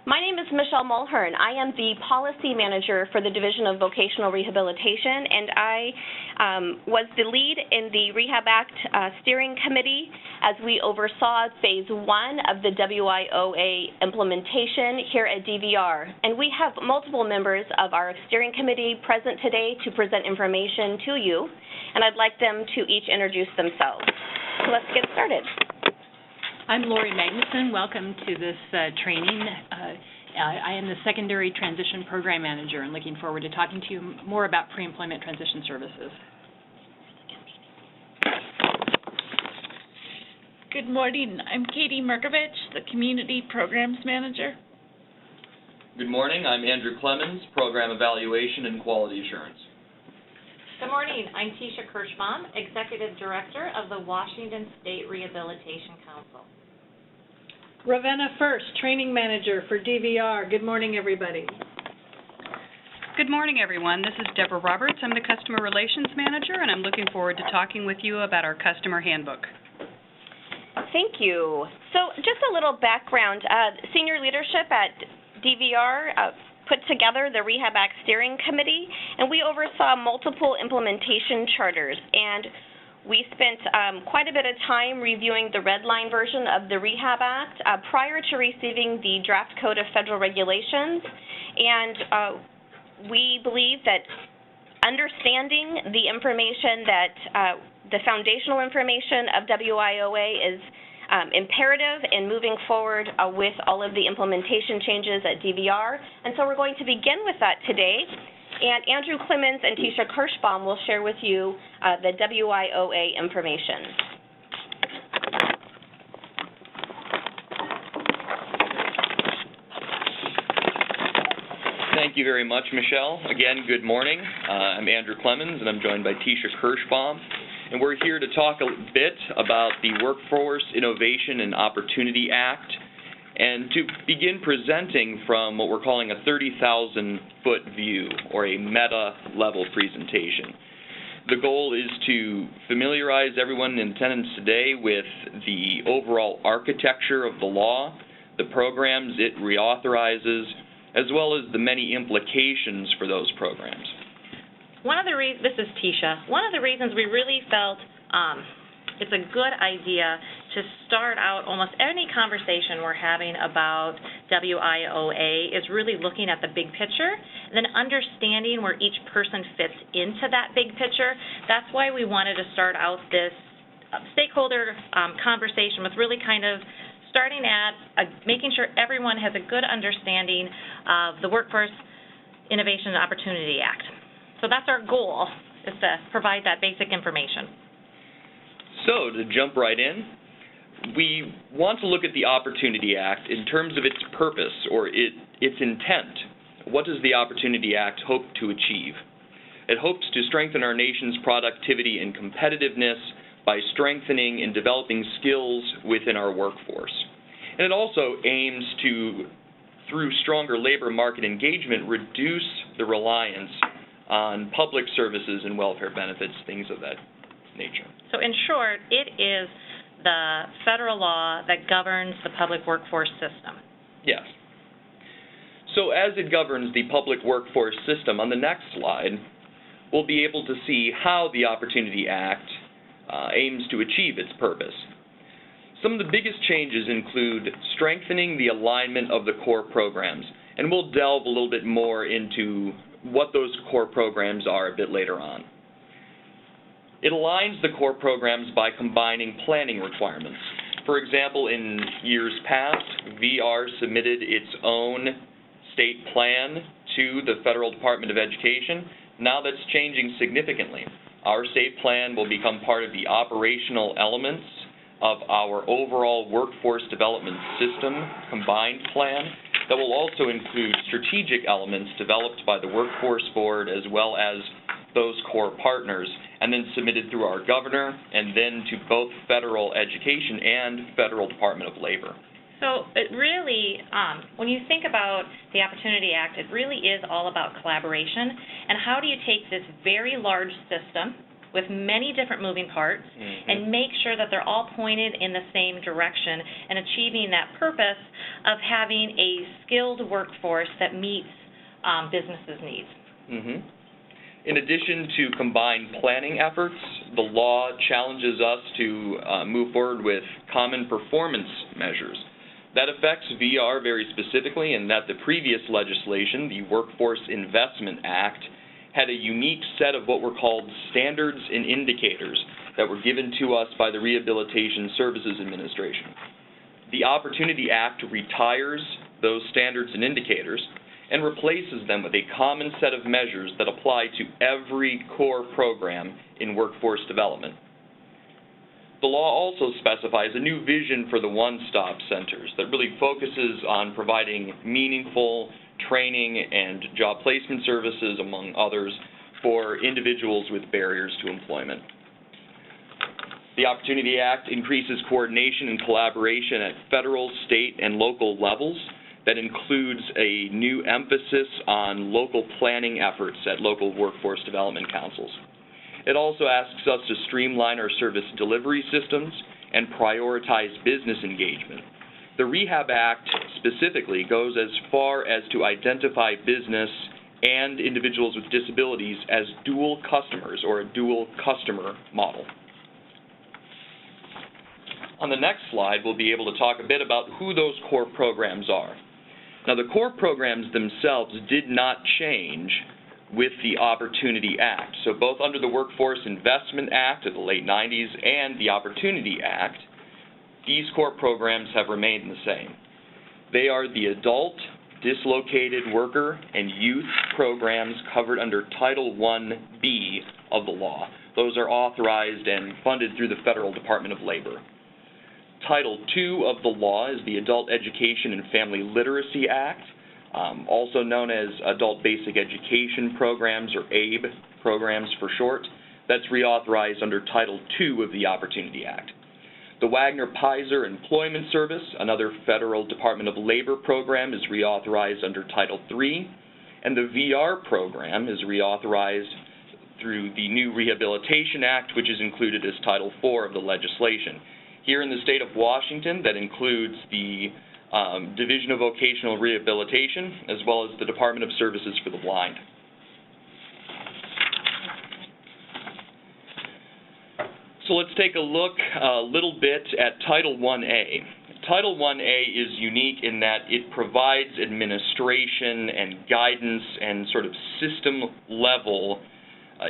My name is Michelle Mulhern. I am the Policy Manager for the Division of Vocational Rehabilitation, and I was the lead in the Rehab Act Steering Committee as we oversaw Phase 1 of the WIOA implementation here at DVR. And we have multiple members of our steering committee present today to present information to you, and I'd like them to each introduce themselves. So let's get started. I'm Lori Magnuson. Welcome to this training. I am the Secondary Transition Program Manager and looking forward to talking to you more about pre-employment transition services. Good morning. I'm Katie Merkovich, the Community Programs Manager. Good morning. I'm Andrew Clemens, Program Evaluation and Quality Assurance. Good morning. I'm Tisha Kirschbaum, Executive Director of the Washington State Rehabilitation Council. Ravenna First, Training Manager for DVR. Good morning, everybody. Good morning, everyone. This is Deborah Roberts. I'm the Customer Relations Manager, and I'm looking forward to talking with you about our Customer Handbook. Thank you. So just a little background. Senior leadership at DVR put together the Rehab Act Steering Committee, and we oversaw multiple implementation charters. And we spent quite a bit of time reviewing the red line version of the Rehab Act prior to receiving the draft code of federal regulations. And we believe that understanding the information that the foundational information of WIOA is imperative in moving forward with all of the implementation changes at DVR. And so we're going to begin with that today. And Andrew Clemens and Tisha Kirschbaum will share with you the WIOA information. Thank you very much, Michelle. Again, good morning. I'm Andrew Clemens, and I'm joined by Tisha Kirschbaum. And we're here to talk a bit about the Workforce Innovation and Opportunity Act, and to begin presenting from what we're calling a 30,000-foot view, or a meta-level presentation. The goal is to familiarize everyone in attendance today with the overall architecture of the law, the programs it reauthorizes, as well as the many implications for those programs. This is Tisha. One of the reasons we really felt it's a good idea to start out almost any conversation we're having about WIOA is really looking at the big picture and then understanding where each person fits into that big picture. That's why we wanted to start out this stakeholder conversation with really kind of starting at making sure everyone has a good understanding of the Workforce Innovation and Opportunity Act. So that's our goal, is to provide that basic information. So, to jump right in, we want to look at the Opportunity Act in terms of its purpose or its intent. What does the Opportunity Act hope to achieve? It hopes to strengthen our nation's productivity and competitiveness by strengthening and developing skills within our workforce. And it also aims to, through stronger labor market engagement, reduce the reliance on public services and welfare benefits, things of that nature. So in short, it is the federal law that governs the public workforce system. Yes. So as it governs the public workforce system, on the next slide, we'll be able to see how the Opportunity Act aims to achieve its purpose. Some of the biggest changes include strengthening the alignment of the core programs, and we'll delve a little bit more into what those core programs are a bit later on. It aligns the core programs by combining planning requirements. For example, in years past, VR submitted its own state plan to the Federal Department of Education. Now that's changing significantly. Our state plan will become part of the operational elements of our overall workforce development system combined plan that will also include strategic elements developed by the Workforce Board as well as those core partners, and then submitted through our governor and then to both federal education and federal Department of Labor. So it really, when you think about the Opportunity Act, it really is all about collaboration and how do you take this very large system with many different moving parts and make sure that they're all pointed in the same direction and achieving that purpose of having a skilled workforce that meets businesses' needs. Mm-hmm. In addition to combined planning efforts, the law challenges us to move forward with common performance measures. That affects VR very specifically in that the previous legislation, the Workforce Investment Act, had a unique set of what were called standards and indicators that were given to us by the Rehabilitation Services Administration. The Opportunity Act retires those standards and indicators and replaces them with a common set of measures that apply to every core program in workforce development. The law also specifies a new vision for the one-stop centers that really focuses on providing meaningful training and job placement services, among others, for individuals with barriers to employment. The Opportunity Act increases coordination and collaboration at federal, state, and local levels. That includes a new emphasis on local planning efforts at local workforce development councils. It also asks us to streamline our service delivery systems and prioritize business engagement. The Rehab Act specifically goes as far as to identify business and individuals with disabilities as dual customers, or a dual customer model. On the next slide, we'll be able to talk a bit about who those core programs are. Now, the core programs themselves did not change with the Opportunity Act. So both under the Workforce Investment Act of the late 90s and the Opportunity Act, these core programs have remained the same. They are the adult, dislocated worker, and youth programs covered under Title I-B of the law. Those are authorized and funded through the Federal Department of Labor. Title II of the law is the Adult Education and Family Literacy Act, also known as Adult Basic Education Programs, or ABE programs for short. That's reauthorized under Title II of the Opportunity Act. The Wagner Peyser Employment Service, another Federal Department of Labor program, is reauthorized under Title III, and the VR program is reauthorized through the new Rehabilitation Act, which is included as Title IV of the legislation. Here in the state of Washington, that includes the Division of Vocational Rehabilitation, as well as the Department of Services for the Blind. So let's take a look a little bit at Title I-A. Title I-A is unique in that it provides administration and guidance and sort of system-level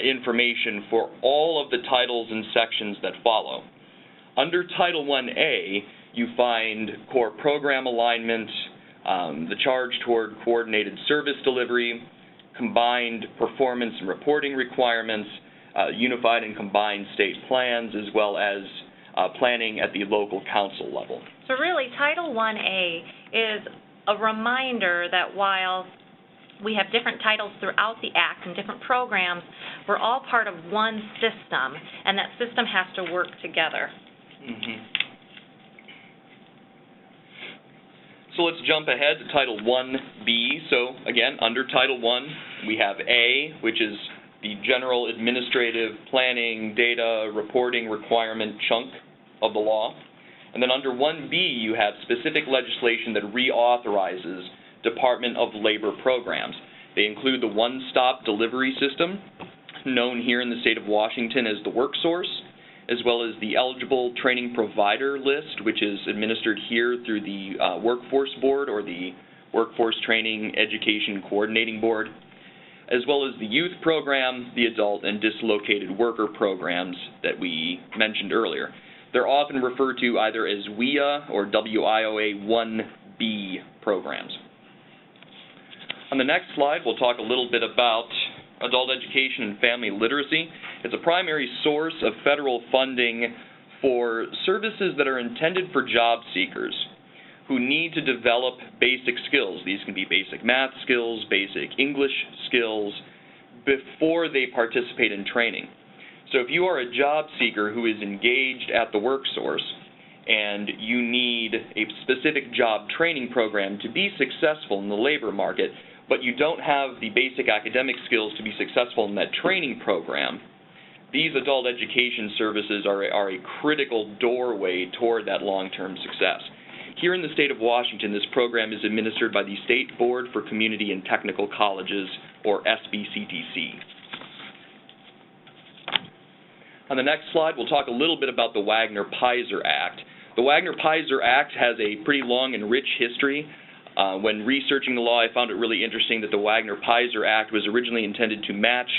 information for all of the titles and sections that follow. Under Title I-A, you find core program alignment, the charge toward coordinated service delivery, combined performance and reporting requirements, unified and combined state plans, as well as planning at the local council level. So really, Title I-A is a reminder that while we have different titles throughout the Act and different programs, we're all part of one system, and that system has to work together. Mm-hmm. So let's jump ahead to Title I-B. So again, under Title I, we have A, which is the general administrative planning, data, reporting requirement chunk of the law. And then under I-B, you have specific legislation that reauthorizes Department of Labor programs. They include the one-stop delivery system, known here in the state of Washington as the WorkSource, as well as the eligible training provider list, which is administered here through the Workforce Board, or the Workforce Training Education Coordinating Board, as well as the youth program, the adult and dislocated worker programs that we mentioned earlier. They're often referred to either as WIA or WIOA 1B programs. On the next slide, we'll talk a little bit about adult education and family literacy. It's a primary source of federal funding for services that are intended for job seekers who need to develop basic skills. These can be basic math skills, basic English skills, before they participate in training. So if you are a job seeker who is engaged at the WorkSource and you need a specific job training program to be successful in the labor market, but you don't have the basic academic skills to be successful in that training program, these adult education services are a critical doorway toward that long-term success. Here in the state of Washington, this program is administered by the State Board for Community and Technical Colleges, or SBCTC. On the next slide, we'll talk a little bit about the Wagner Peyser Act. The Wagner Peyser Act has a pretty long and rich history. When researching the law, I found it really interesting that the Wagner Peyser Act was originally intended to match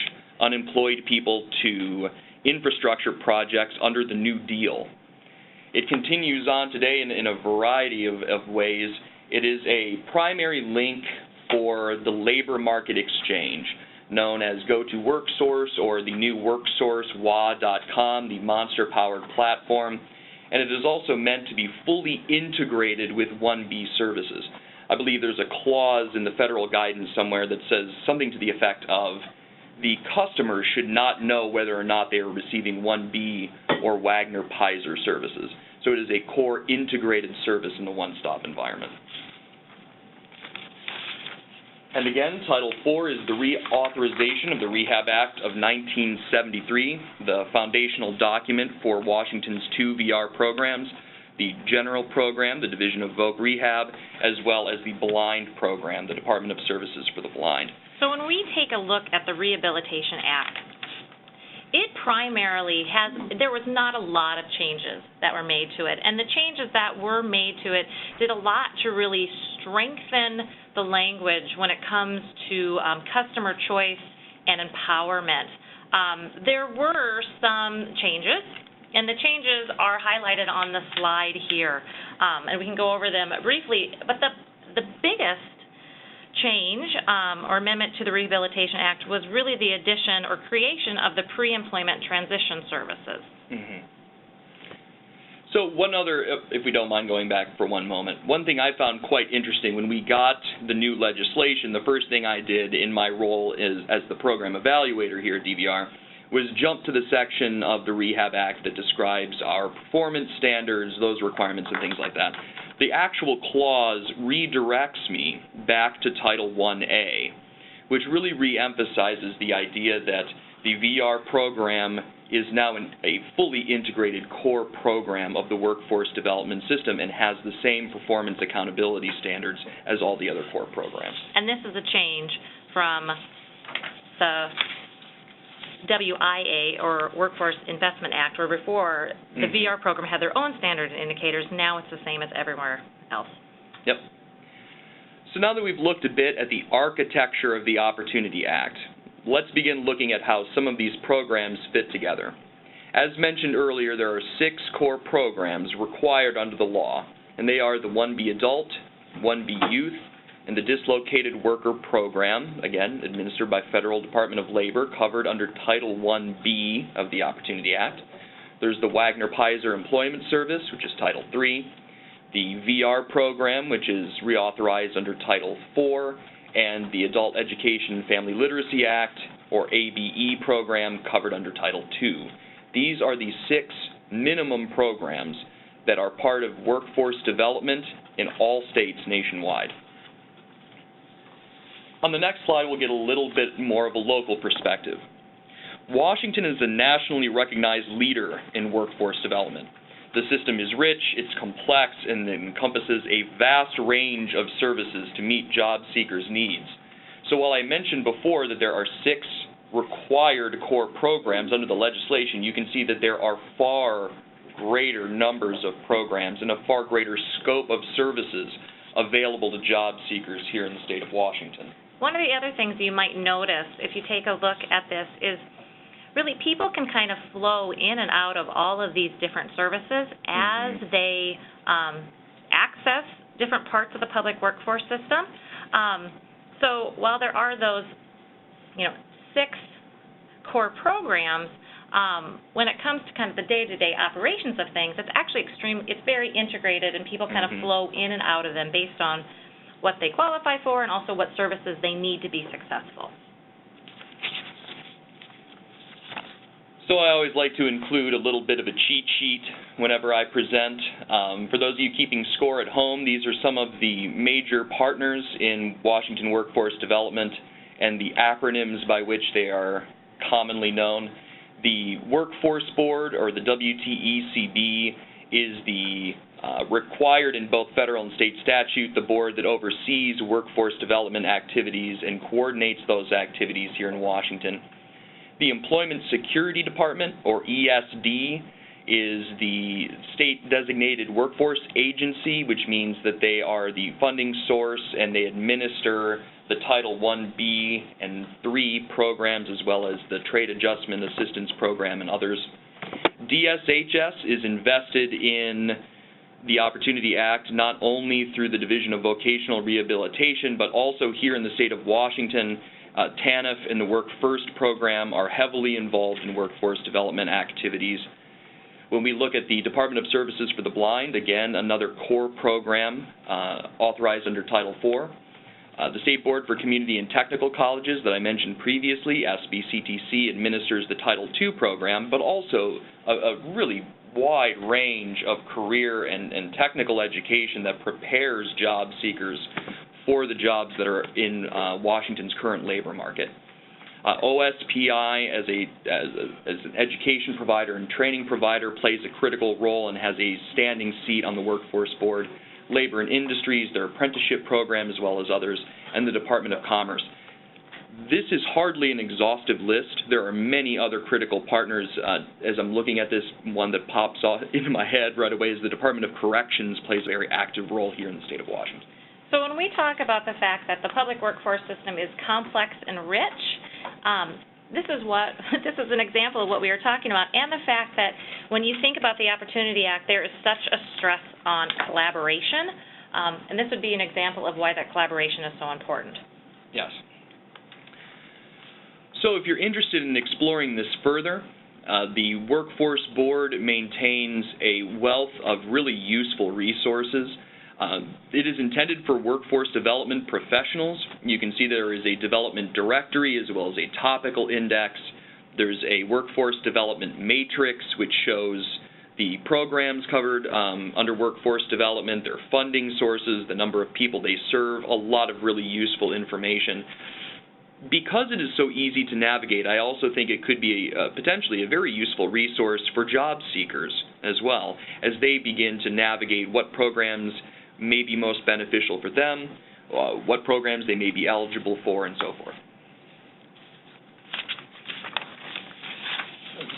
unemployed people to infrastructure projects under the New Deal. It continues on today in a variety of ways. It is a primary link for the labor market exchange, known as GoToWorkSource or the new WorkSource, WA.com, the monster-powered platform. And it is also meant to be fully integrated with 1B services. I believe there's a clause in the federal guidance somewhere that says something to the effect of the customer should not know whether or not they are receiving 1B or Wagner Peyser services. So it is a core integrated service in the one-stop environment. And again, Title IV is the reauthorization of the Rehab Act of 1973, the foundational document for Washington's 2 VR programs, the General Program, the Division of Voc Rehab, as well as the Blind Program, the Department of Services for the Blind. So when we take a look at the Rehabilitation Act, it primarily there was not a lot of changes that were made to it. And the changes that were made to it did a lot to really strengthen the language when it comes to customer choice and empowerment. There were some changes, and the changes are highlighted on the slide here. And we can go over them briefly. But the biggest change or amendment to the Rehabilitation Act was really the addition or creation of the PreEmployment transition services. Mm-hmm. So one other, if we don't mind going back for one moment, one thing I found quite interesting when we got the new legislation, the first thing I did in my role as the program evaluator here at DVR was jump to the section of the Rehab Act that describes our performance standards, those requirements and things like that. The actual clause redirects me back to Title 1A, which really reemphasizes the idea that the VR program is now a fully integrated core program of the workforce development system and has the same performance accountability standards as all the other core programs. And this is a change from the WIA, or Workforce Investment Act, where before the VR program had their own standards and indicators. Now it's the same as everywhere else. Yep. So now that we've looked a bit at the architecture of the Opportunity Act, let's begin looking at how some of these programs fit together. As mentioned earlier, there are 6 core programs required under the law, and they are the 1B Adult, 1B Youth, and the Dislocated Worker Program, again, administered by Federal Department of Labor, covered under Title 1B of the Opportunity Act. There's the Wagner Peyser Employment Service, which is Title 3, the VR program, which is reauthorized under Title 4, and the Adult Education and Family Literacy Act, or ABE program, covered under Title 2. These are the 6 minimum programs that are part of workforce development in all states nationwide. On the next slide, we'll get a little bit more of a local perspective. Washington is a nationally recognized leader in workforce development. The system is rich, it's complex, and it encompasses a vast range of services to meet job seekers' needs. So while I mentioned before that there are 6 required core programs under the legislation, you can see that there are far greater numbers of programs and a far greater scope of services available to job seekers here in the state of Washington. One of the other things you might notice if you take a look at this is really people can kind of flow in and out of all of these different services as they access different parts of the public workforce system. So while there are those, 6 core programs, when it comes to kind of the day-to-day operations of things, it's actually it's very integrated, and people kind of flow in and out of them based on what they qualify for and also what services they need to be successful. So I always like to include a little bit of a cheat sheet whenever I present. For those of you keeping score at home, these are some of the major partners in Washington workforce development and the acronyms by which they are commonly known. The Workforce Board, or the WTECB, is the required in both federal and state statute, the board that oversees workforce development activities and coordinates those activities here in Washington. The Employment Security Department, or ESD, is the state-designated workforce agency, which means that they are the funding source and they administer the Title I-B and III programs, as well as the Trade Adjustment Assistance Program and others. DSHS is invested in the Opportunity Act not only through the Division of Vocational Rehabilitation, but also here in the state of Washington. TANF and the Work First program are heavily involved in workforce development activities. When we look at the Department of Services for the Blind, again, another core program authorized under Title IV. The State Board for Community and Technical Colleges that I mentioned previously, SBCTC, administers the Title II program, but also a really wide range of career and technical education that prepares job seekers for the jobs that are in Washington's current labor market. OSPI, as an education provider and training provider, plays a critical role and has a standing seat on the Workforce Board. Labor and Industries, their apprenticeship program, as well as others, and the Department of Commerce. This is hardly an exhaustive list. There are many other critical partners. As I'm looking at this, one that pops off into my head right away is the Department of Corrections plays a very active role here in the state of Washington. So when we talk about the fact that the public workforce system is complex and rich, this is an example of what we are talking about, and the fact that when you think about the Opportunity Act, there is such a stress on collaboration, and this would be an example of why that collaboration is so important. Yes. So if you're interested in exploring this further, the Workforce Board maintains a wealth of really useful resources. It is intended for workforce development professionals. You can see there is a development directory as well as a topical index. There's a workforce development matrix which shows the programs covered under workforce development, their funding sources, the number of people they serve, a lot of really useful information. Because it is so easy to navigate, I also think it could be potentially a very useful resource for job seekers as well, as they begin to navigate what programs may be most beneficial for them, what programs they may be eligible for, and so forth.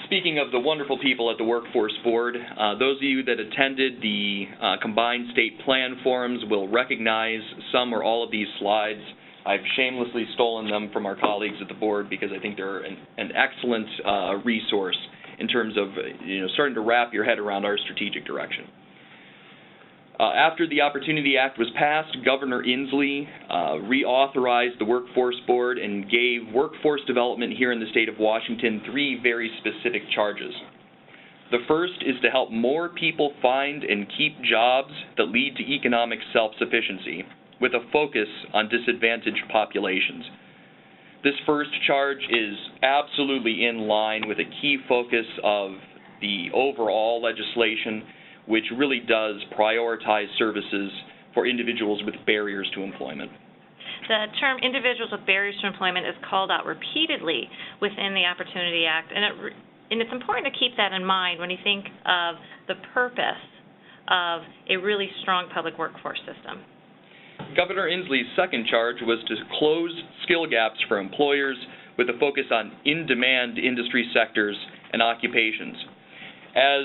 Speaking of the wonderful people at the Workforce Board, those of you that attended the Combined State Plan forums will recognize some or all of these slides. I've shamelessly stolen them from our colleagues at the board because I think they're an excellent resource in terms of starting to wrap your head around our strategic direction. After the Opportunity Act was passed, Governor Inslee reauthorized the Workforce Board and gave workforce development here in the state of Washington 3 very specific charges. The first is to help more people find and keep jobs that lead to economic self-sufficiency, with a focus on disadvantaged populations. This first charge is absolutely in line with a key focus of the overall legislation, which really does prioritize services for individuals with barriers to employment. The term individuals with barriers to employment is called out repeatedly within the Opportunity Act, and it's important to keep that in mind when you think of the purpose of a really strong public workforce system. Governor Inslee's second charge was to close skill gaps for employers with a focus on in-demand industry sectors and occupations. As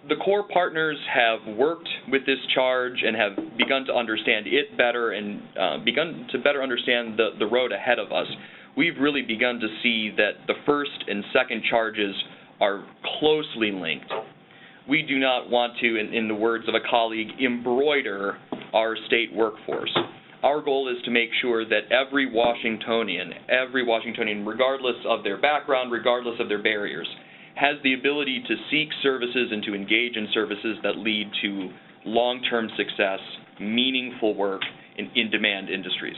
the core partners have worked with this charge and have begun to understand it better and begun to better understand the road ahead of us, we've really begun to see that the first and second charges are closely linked. We do not want to, in the words of a colleague, embroider our state workforce. Our goal is to make sure that every Washingtonian, regardless of their background, regardless of their barriers, has the ability to seek services and to engage in services that lead to long-term success, meaningful work in in-demand industries.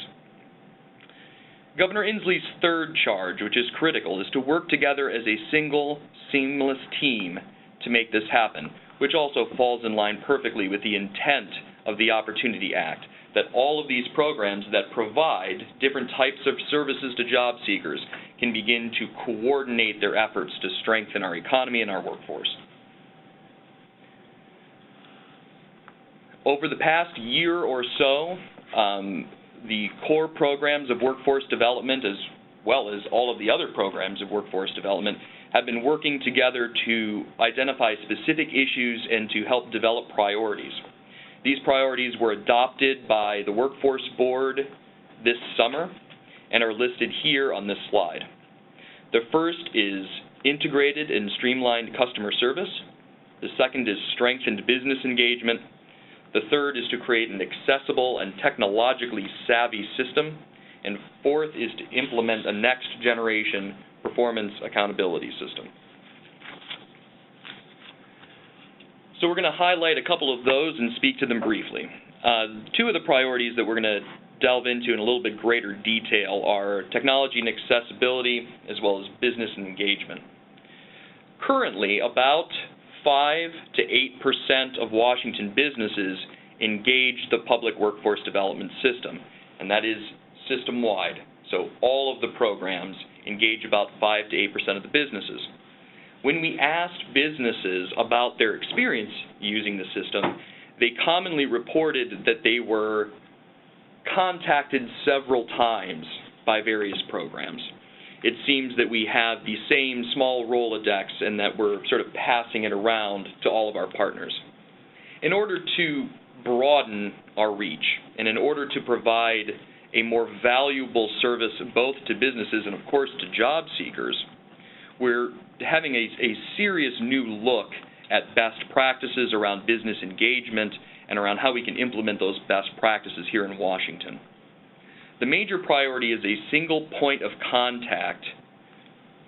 Governor Inslee's third charge, which is critical, is to work together as a single, seamless team to make this happen, which also falls in line perfectly with the intent of the Opportunity Act, that all of these programs that provide different types of services to job seekers can begin to coordinate their efforts to strengthen our economy and our workforce. Over the past year or so, the core programs of workforce development, as well as all of the other programs of workforce development, have been working together to identify specific issues and to help develop priorities. These priorities were adopted by the Workforce Board this summer and are listed here on this slide. The first is integrated and streamlined customer service. The second is strengthened business engagement. The third is to create an accessible and technologically savvy system. And fourth is to implement a next-generation performance accountability system. So we're going to highlight a couple of those and speak to them briefly. Two of the priorities that we're going to delve into in a little bit greater detail are technology and accessibility, as well as business and engagement. Currently, about 5 to 8% of Washington businesses engage the public workforce development system, and that is system-wide. So all of the programs engage about 5 to 8% of the businesses. When we asked businesses about their experience using the system, they commonly reported that they were contacted several times by various programs. It seems that we have the same small Rolodex and that we're sort of passing it around to all of our partners. In order to broaden our reach and in order to provide a more valuable service both to businesses and, of course, to job seekers, we're having a serious new look at best practices around business engagement and around how we can implement those best practices here in Washington. The major priority is a single point of contact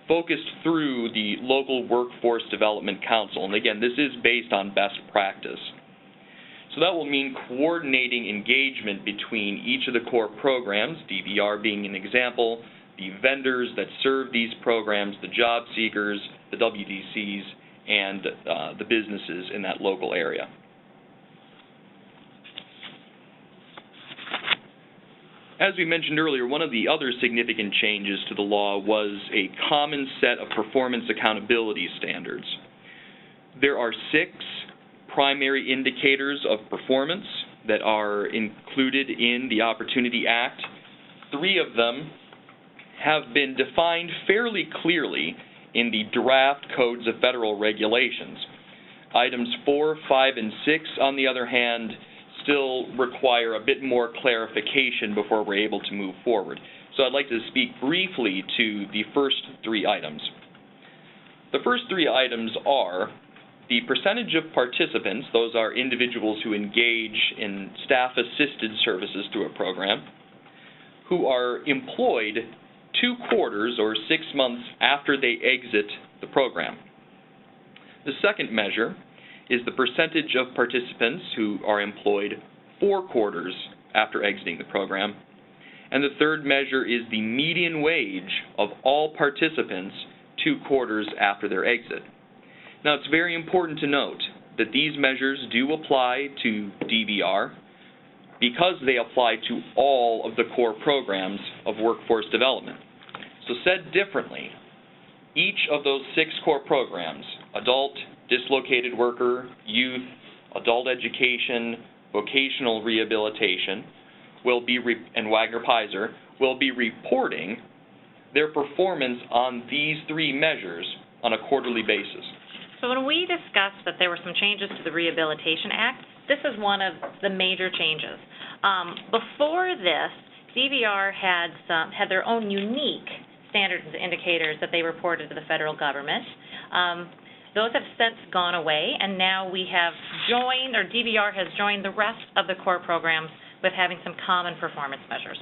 focused through the local Workforce Development Council. And again, this is based on best practice. So that will mean coordinating engagement between each of the core programs, DVR being an example, the vendors that serve these programs, the job seekers, the WDCs, and the businesses in that local area. As we mentioned earlier, one of the other significant changes to the law was a common set of performance accountability standards. There are 6 primary indicators of performance that are included in the Opportunity Act. 3 of them have been defined fairly clearly in the draft codes of federal regulations. Items 4, 5, and 6, on the other hand, still require a bit more clarification before we're able to move forward. So I'd like to speak briefly to the first 3 items. The first 3 items are the percentage of participants, those are individuals who engage in staff-assisted services through a program, who are employed 2 quarters or 6 months after they exit the program. The second measure is the percentage of participants who are employed 4 quarters after exiting the program. And the third measure is the median wage of all participants 2 quarters after their exit. Now, it's very important to note that these measures do apply to DVR because they apply to all of the core programs of workforce development. So said differently, each of those 6 core programs, adult, dislocated worker, youth, adult education, vocational rehabilitation, and Wagner Peyser will be reporting their performance on these 3 measures on a quarterly basis. So when we discussed that there were some changes to the Rehabilitation Act, this is one of the major changes. Before this, DVR had their own unique standards and indicators that they reported to the federal government. Those have since gone away, and now we have joined, or DVR has joined the rest of the core programs with having some common performance measures.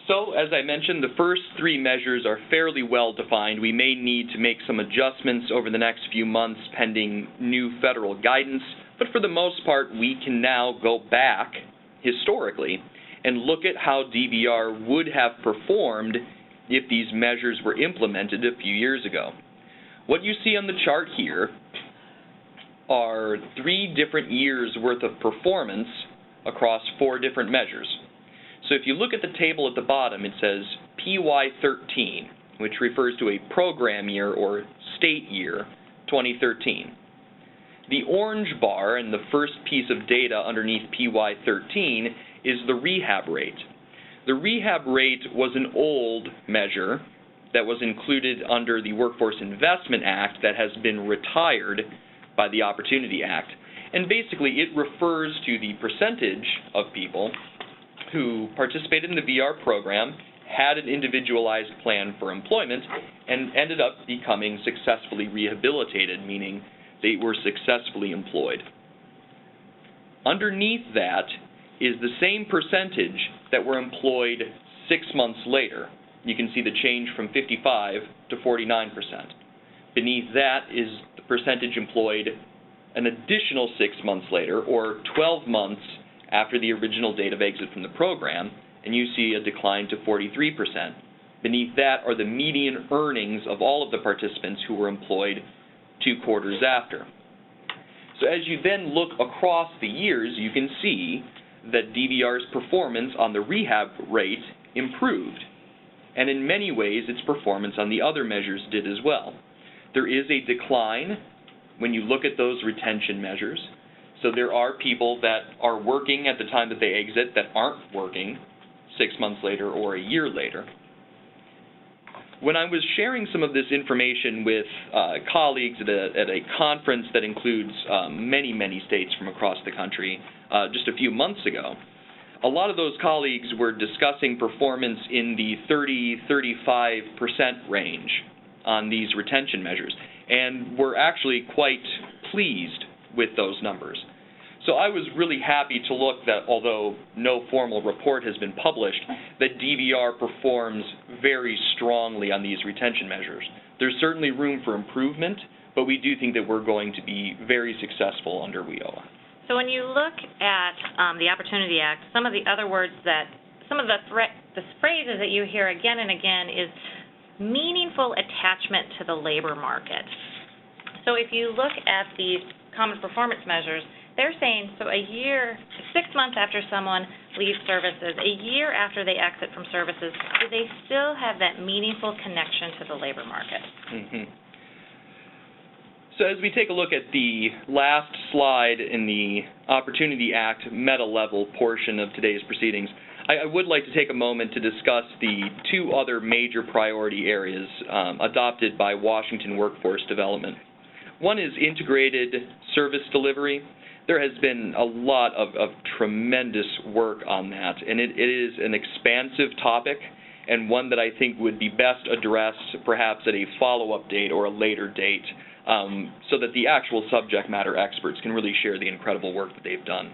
So, as I mentioned, the first 3 measures are fairly well defined. We may need to make some adjustments over the next few months pending new federal guidance, but for the most part, we can now go back historically and look at how DVR would have performed if these measures were implemented a few years ago. What you see on the chart here are 3 different years' worth of performance across 4 different measures. So if you look at the table at the bottom, it says PY13, which refers to a program year or state year, 2013. The orange bar and the first piece of data underneath PY13 is the rehab rate. The rehab rate was an old measure that was included under the Workforce Investment Act that has been retired by the Opportunity Act. And basically, it refers to the percentage of people who participated in the VR program, had an individualized plan for employment, and ended up becoming successfully rehabilitated, meaning they were successfully employed. Underneath that is the same percentage that were employed 6 months later. You can see the change from 55 to 49%. Beneath that is the percentage employed an additional 6 months later, or 12 months after the original date of exit from the program, and you see a decline to 43%. Beneath that are the median earnings of all of the participants who were employed 2 quarters after. So as you then look across the years, you can see that DVR's performance on the rehab rate improved. And in many ways, its performance on the other measures did as well. There is a decline when you look at those retention measures. So there are people that are working at the time that they exit that aren't working 6 months later or a year later. When I was sharing some of this information with colleagues at a conference that includes many, many states from across the country just a few months ago, a lot of those colleagues were discussing performance in the 30-35% range on these retention measures, and were actually quite pleased with those numbers. So I was really happy to look that, although no formal report has been published, that DVR performs very strongly on these retention measures. There's certainly room for improvement, but we do think that we're going to be very successful under WIOA. So when you look at the Opportunity Act, some of the other words that, some of the phrases that you hear again and again is meaningful attachment to the labor market. So if you look at these common performance measures, they're saying, so a year, 6 months after someone leaves services, a year after they exit from services, do they still have that meaningful connection to the labor market? Mm-hmm. So as we take a look at the last slide in the Opportunity Act meta-level portion of today's proceedings, I would like to take a moment to discuss the 2 other major priority areas adopted by Washington Workforce Development. One is integrated service delivery. There has been a lot of tremendous work on that, and it is an expansive topic and one that I think would be best addressed perhaps at a follow-up date or a later date, so that the actual subject matter experts can really share the incredible work that they've done.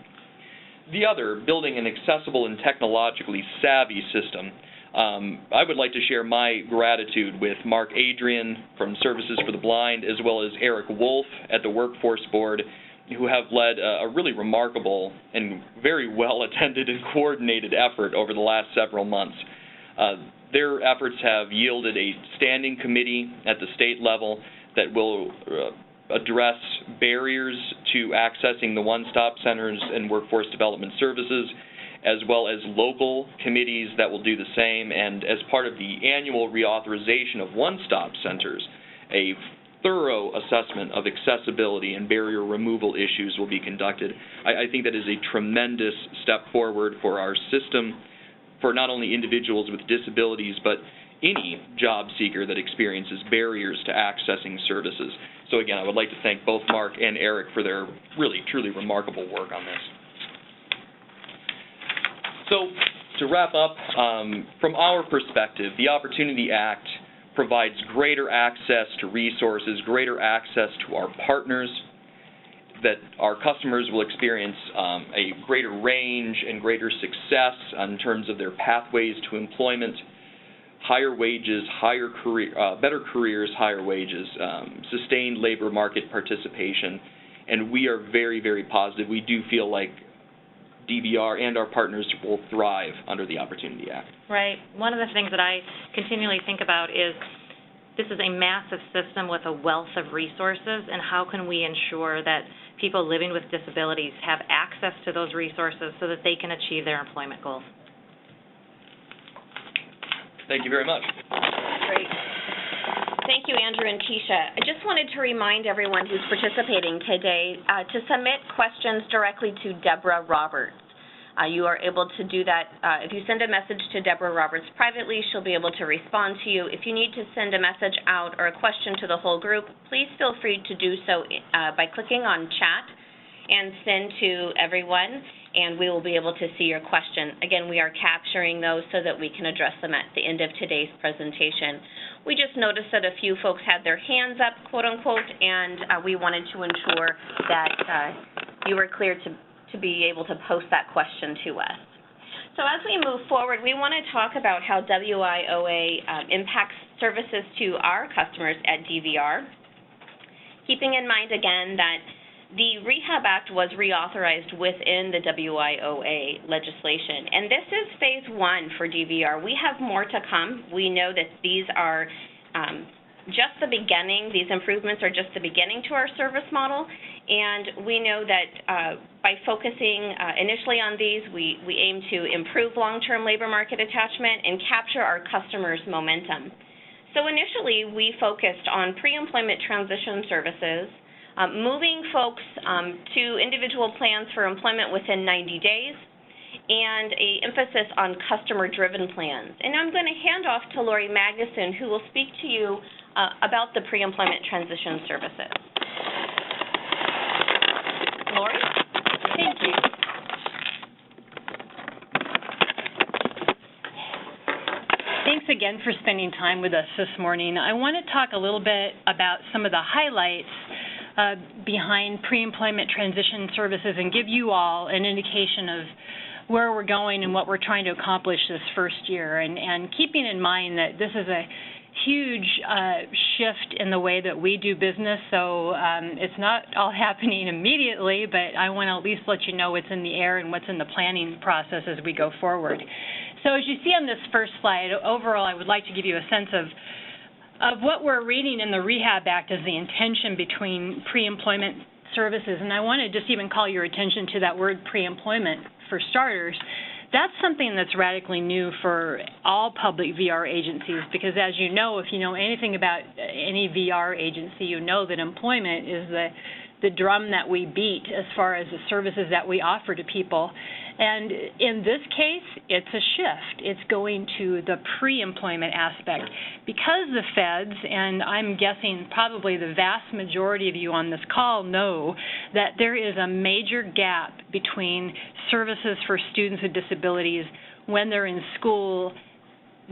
The other, building an accessible and technologically savvy system, I would like to share my gratitude with Mark Adrian from Services for the Blind, as well as Eric Wolf at the Workforce Board, who have led a really remarkable and very well-attended and coordinated effort over the last several months. Their efforts have yielded a standing committee at the state level that will address barriers to accessing the one-stop centers and workforce development services, as well as local committees that will do the same. And as part of the annual reauthorization of one-stop centers, a thorough assessment of accessibility and barrier removal issues will be conducted. I think that is a tremendous step forward for our system, for not only individuals with disabilities, but any job seeker that experiences barriers to accessing services. So again, I would like to thank both Mark and Eric for their really, truly remarkable work on this. So to wrap up, from our perspective, the Opportunity Act provides greater access to resources, greater access to our partners, that our customers will experience a greater range and greater success in terms of their pathways to employment, higher wages, better careers, higher wages, sustained labor market participation, and we are very, very positive. We do feel like DVR and our partners will thrive under the Opportunity Act. Right. One of the things that I continually think about is this is a massive system with a wealth of resources, and how can we ensure that people living with disabilities have access to those resources so that they can achieve their employment goals. Thank you very much. Great. Thank you, Andrew and Tisha. I just wanted to remind everyone who's participating today to submit questions directly to Deborah Roberts. You are able to do that. If you send a message to Deborah Roberts privately, she'll be able to respond to you. If you need to send a message out or a question to the whole group, please feel free to do so by clicking on chat and send to everyone, and we will be able to see your question. Again, we are capturing those so that we can address them at the end of today's presentation. We just noticed that a few folks had their hands up, quote unquote, and we wanted to ensure that you were clear to be able to post that question to us. So as we move forward, we want to talk about how WIOA impacts services to our customers at DVR, keeping in mind again that the Rehab Act was reauthorized within the WIOA legislation, and this is phase one for DVR. We have more to come. We know that these are just the beginning. These improvements are just the beginning to our service model, and we know that by focusing initially on these, we aim to improve long-term labor market attachment and capture our customers' momentum. So initially, we focused on pre-employment transition services, moving folks to individual plans for employment within 90 days, and an emphasis on customer-driven plans. And I'm going to hand off to Lori Magnuson, who will speak to you about the pre-employment transition services. Lori? Thank you. Thanks again for spending time with us this morning. I want to talk a little bit about some of the highlights behind pre-employment transition services and give you all an indication of where we're going and what we're trying to accomplish this first year. And keeping in mind that this is a huge shift in the way that we do business, so it's not all happening immediately, but I want to at least let you know what's in the air and what's in the planning process as we go forward. So as you see on this first slide, overall I would like to give you a sense of what we're reading in the Rehab Act as the intention between pre-employment services, and I want to just even call your attention to that word pre-employment for starters. That's something that's radically new for all public VR agencies because, as you know, if you know anything about any VR agency, you know that employment is the drum that we beat as far as the services that we offer to people. And in this case, it's a shift. It's going to the pre-employment aspect. Because the feds, and I'm guessing probably the vast majority of you on this call know that there is a major gap between services for students with disabilities when they're in school,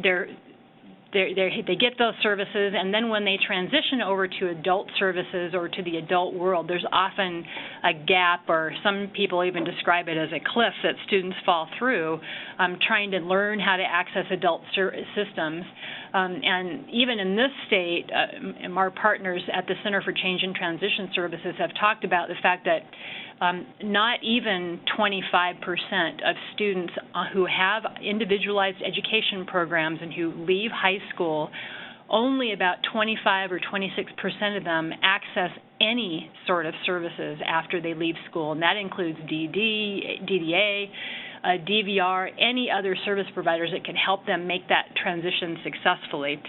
they get those services, and then when they transition over to adult services or to the adult world, there's often a gap, or some people even describe it as a cliff that students fall through trying to learn how to access adult systems. And even in this state, our partners at the Center for Change and Transition Services have talked about the fact that not even 25% of students who have individualized education programs and who leave high school, only about 25 or 26% of them access any sort of services after they leave school, and that includes DDA, DVR, any other service providers that can help them make that transition successfully.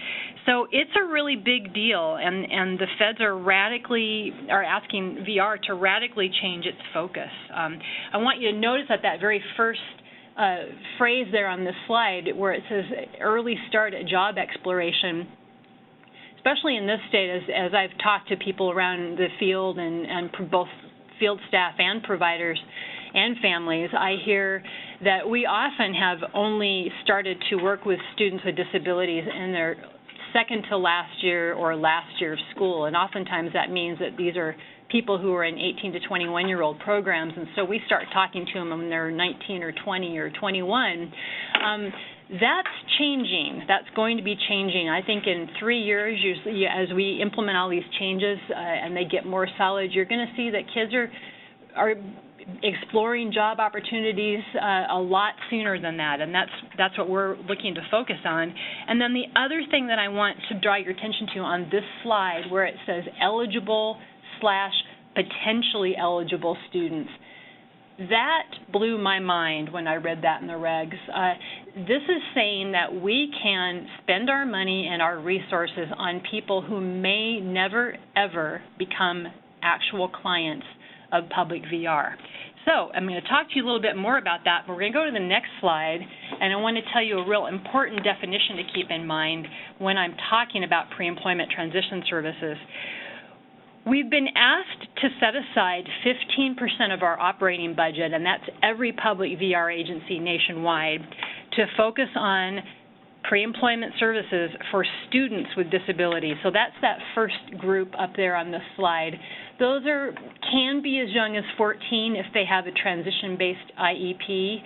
So it's a really big deal, and the feds are asking VR to radically change its focus. I want you to notice that very first phrase there on this slide where it says early start at job exploration, especially in this state, as I've talked to people around the field and both field staff and providers and families, I hear that we often have only started to work with students with disabilities in their second to last year or last year of school, and oftentimes that means that these are people who are in 18 to 21-year-old programs, and so we start talking to them when they're 19 or 20 or 21. That's changing. That's going to be changing. I think in 3 years, as we implement all these changes and they get more solid, you're going to see that kids are exploring job opportunities a lot sooner than that, and that's what we're looking to focus on. And then the other thing that I want to draw your attention to on this slide, where it says eligible/potentially eligible students, that blew my mind when I read that in the regs. this is saying that we can spend our money and our resources on people who may never, ever become actual clients of public VR. So I'm going to talk to you a little bit more about that, but we're going to go to the next slide, and I want to tell you a real important definition to keep in mind when I'm talking about pre-employment transition services. We've been asked to set aside 15% of our operating budget, and that's every public VR agency nationwide, to focus on pre-employment services for students with disabilities. So that's that first group up there on this slide. Those can be as young as 14 if they have a transition-based IEP,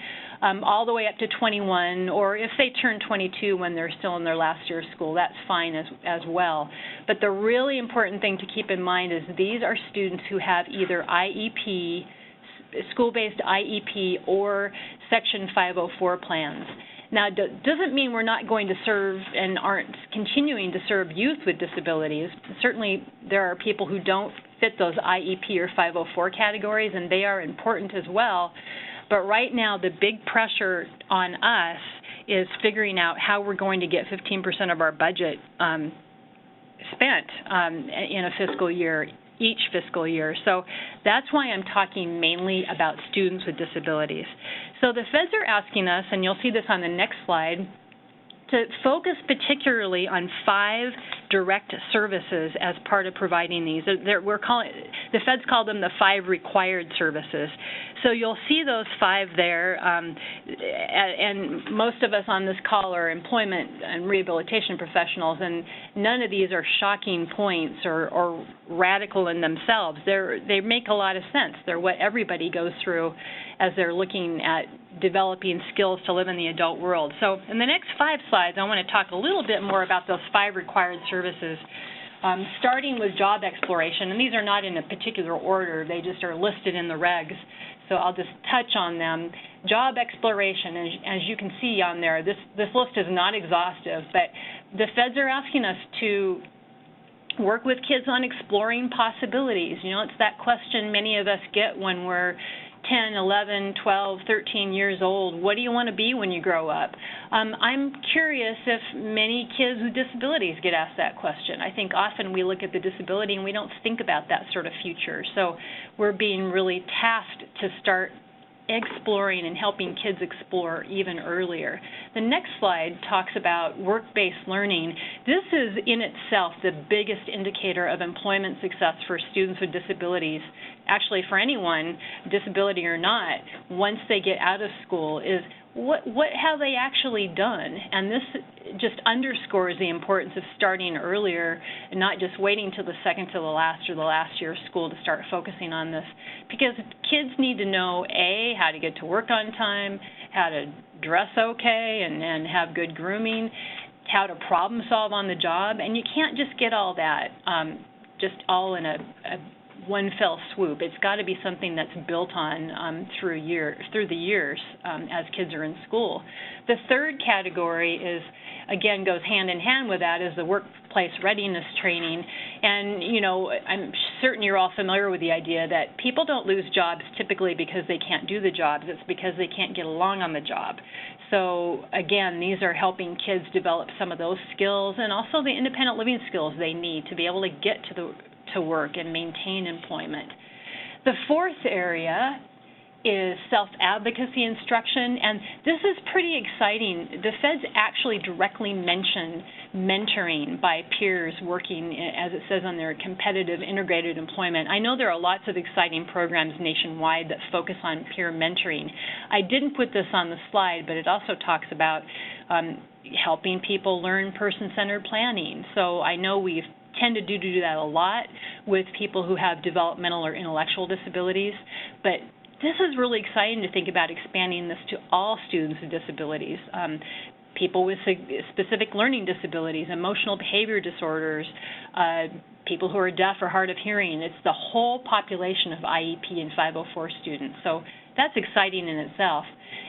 all the way up to 21, or if they turn 22 when they're still in their last year of school, that's fine as well. But the really important thing to keep in mind is these are students who have either IEP, school-based IEP, or Section 504 plans. Now, it doesn't mean we're not going to serve and aren't continuing to serve youth with disabilities. Certainly, there are people who don't fit those IEP or 504 categories, and they are important as well. But right now, the big pressure on us is figuring out how we're going to get 15% of our budget spent in a fiscal year, each fiscal year. So that's why I'm talking mainly about students with disabilities. So the feds are asking us, and you'll see this on the next slide, to focus particularly on 5 direct services as part of providing these. The feds call them the 5 required services. So you'll see those 5 there, and most of us on this call are employment and rehabilitation professionals, and none of these are shocking points or radical in themselves. They make a lot of sense. They're what everybody goes through as they're looking at developing skills to live in the adult world. So in the next 5 slides, I want to talk a little bit more about those 5 required services, starting with job exploration. And these are not in a particular order. They just are listed in the regs. So I'll just touch on them. Job exploration, as you can see on there, this list is not exhaustive, but the feds are asking us to work with kids on exploring possibilities. You know, it's that question many of us get when we're 10, 11, 12, 13 years old. What do you want to be when you grow up? I'm curious if many kids with disabilities get asked that question. I think often we look at the disability and we don't think about that sort of future. So we're being really tasked to start exploring and helping kids explore even earlier. The next slide talks about work-based learning. This is in itself the biggest indicator of employment success for students with disabilities. Actually, for anyone, disability or not, once they get out of school, is what have they actually done? And this just underscores the importance of starting earlier and not just waiting till the second to the last or the last year of school to start focusing on this. Because kids need to know, A, how to get to work on time, how to dress okay and have good grooming, how to problem solve on the job. And you can't just get all that just all in a one fell swoop. It's got to be something that's built on through the years as kids are in school. The third category is, again, goes hand in hand with that, is the workplace readiness training. And, you know, I'm certain you're all familiar with the idea that people don't lose jobs typically because they can't do the jobs. It's because they can't get along on the job. So, again, these are helping kids develop some of those skills and also the independent living skills they need to be able to get to work and maintain employment. The fourth area is self-advocacy instruction, and this is pretty exciting. The feds actually directly mention mentoring by peers working, as it says on their competitive integrated employment. I know there are lots of exciting programs nationwide that focus on peer mentoring. I didn't put this on the slide, but it also talks about helping people learn person-centered planning. So I know we tend to do that a lot with people who have developmental or intellectual disabilities, but this is really exciting to think about expanding this to all students with disabilities, people with specific learning disabilities, emotional behavior disorders, people who are deaf or hard of hearing. It's the whole population of IEP and 504 students. So that's exciting in itself.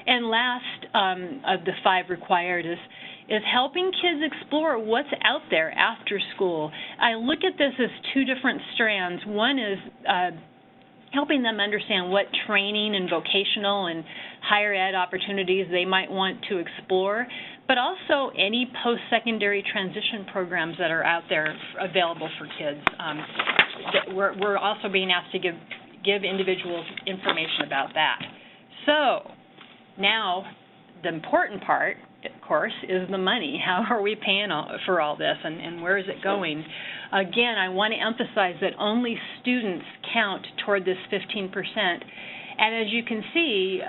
And last of the 5 required is helping kids explore what's out there after school. I look at this as 2 different strands. One is helping them understand what training and vocational and higher ed opportunities they might want to explore, but also any post-secondary transition programs that are out there available for kids. We're also being asked to give individuals information about that. So now the important part, of course, is the money. How are we paying for all this, and where is it going? Again, I want to emphasize that only students count toward this 15%. And as you can see,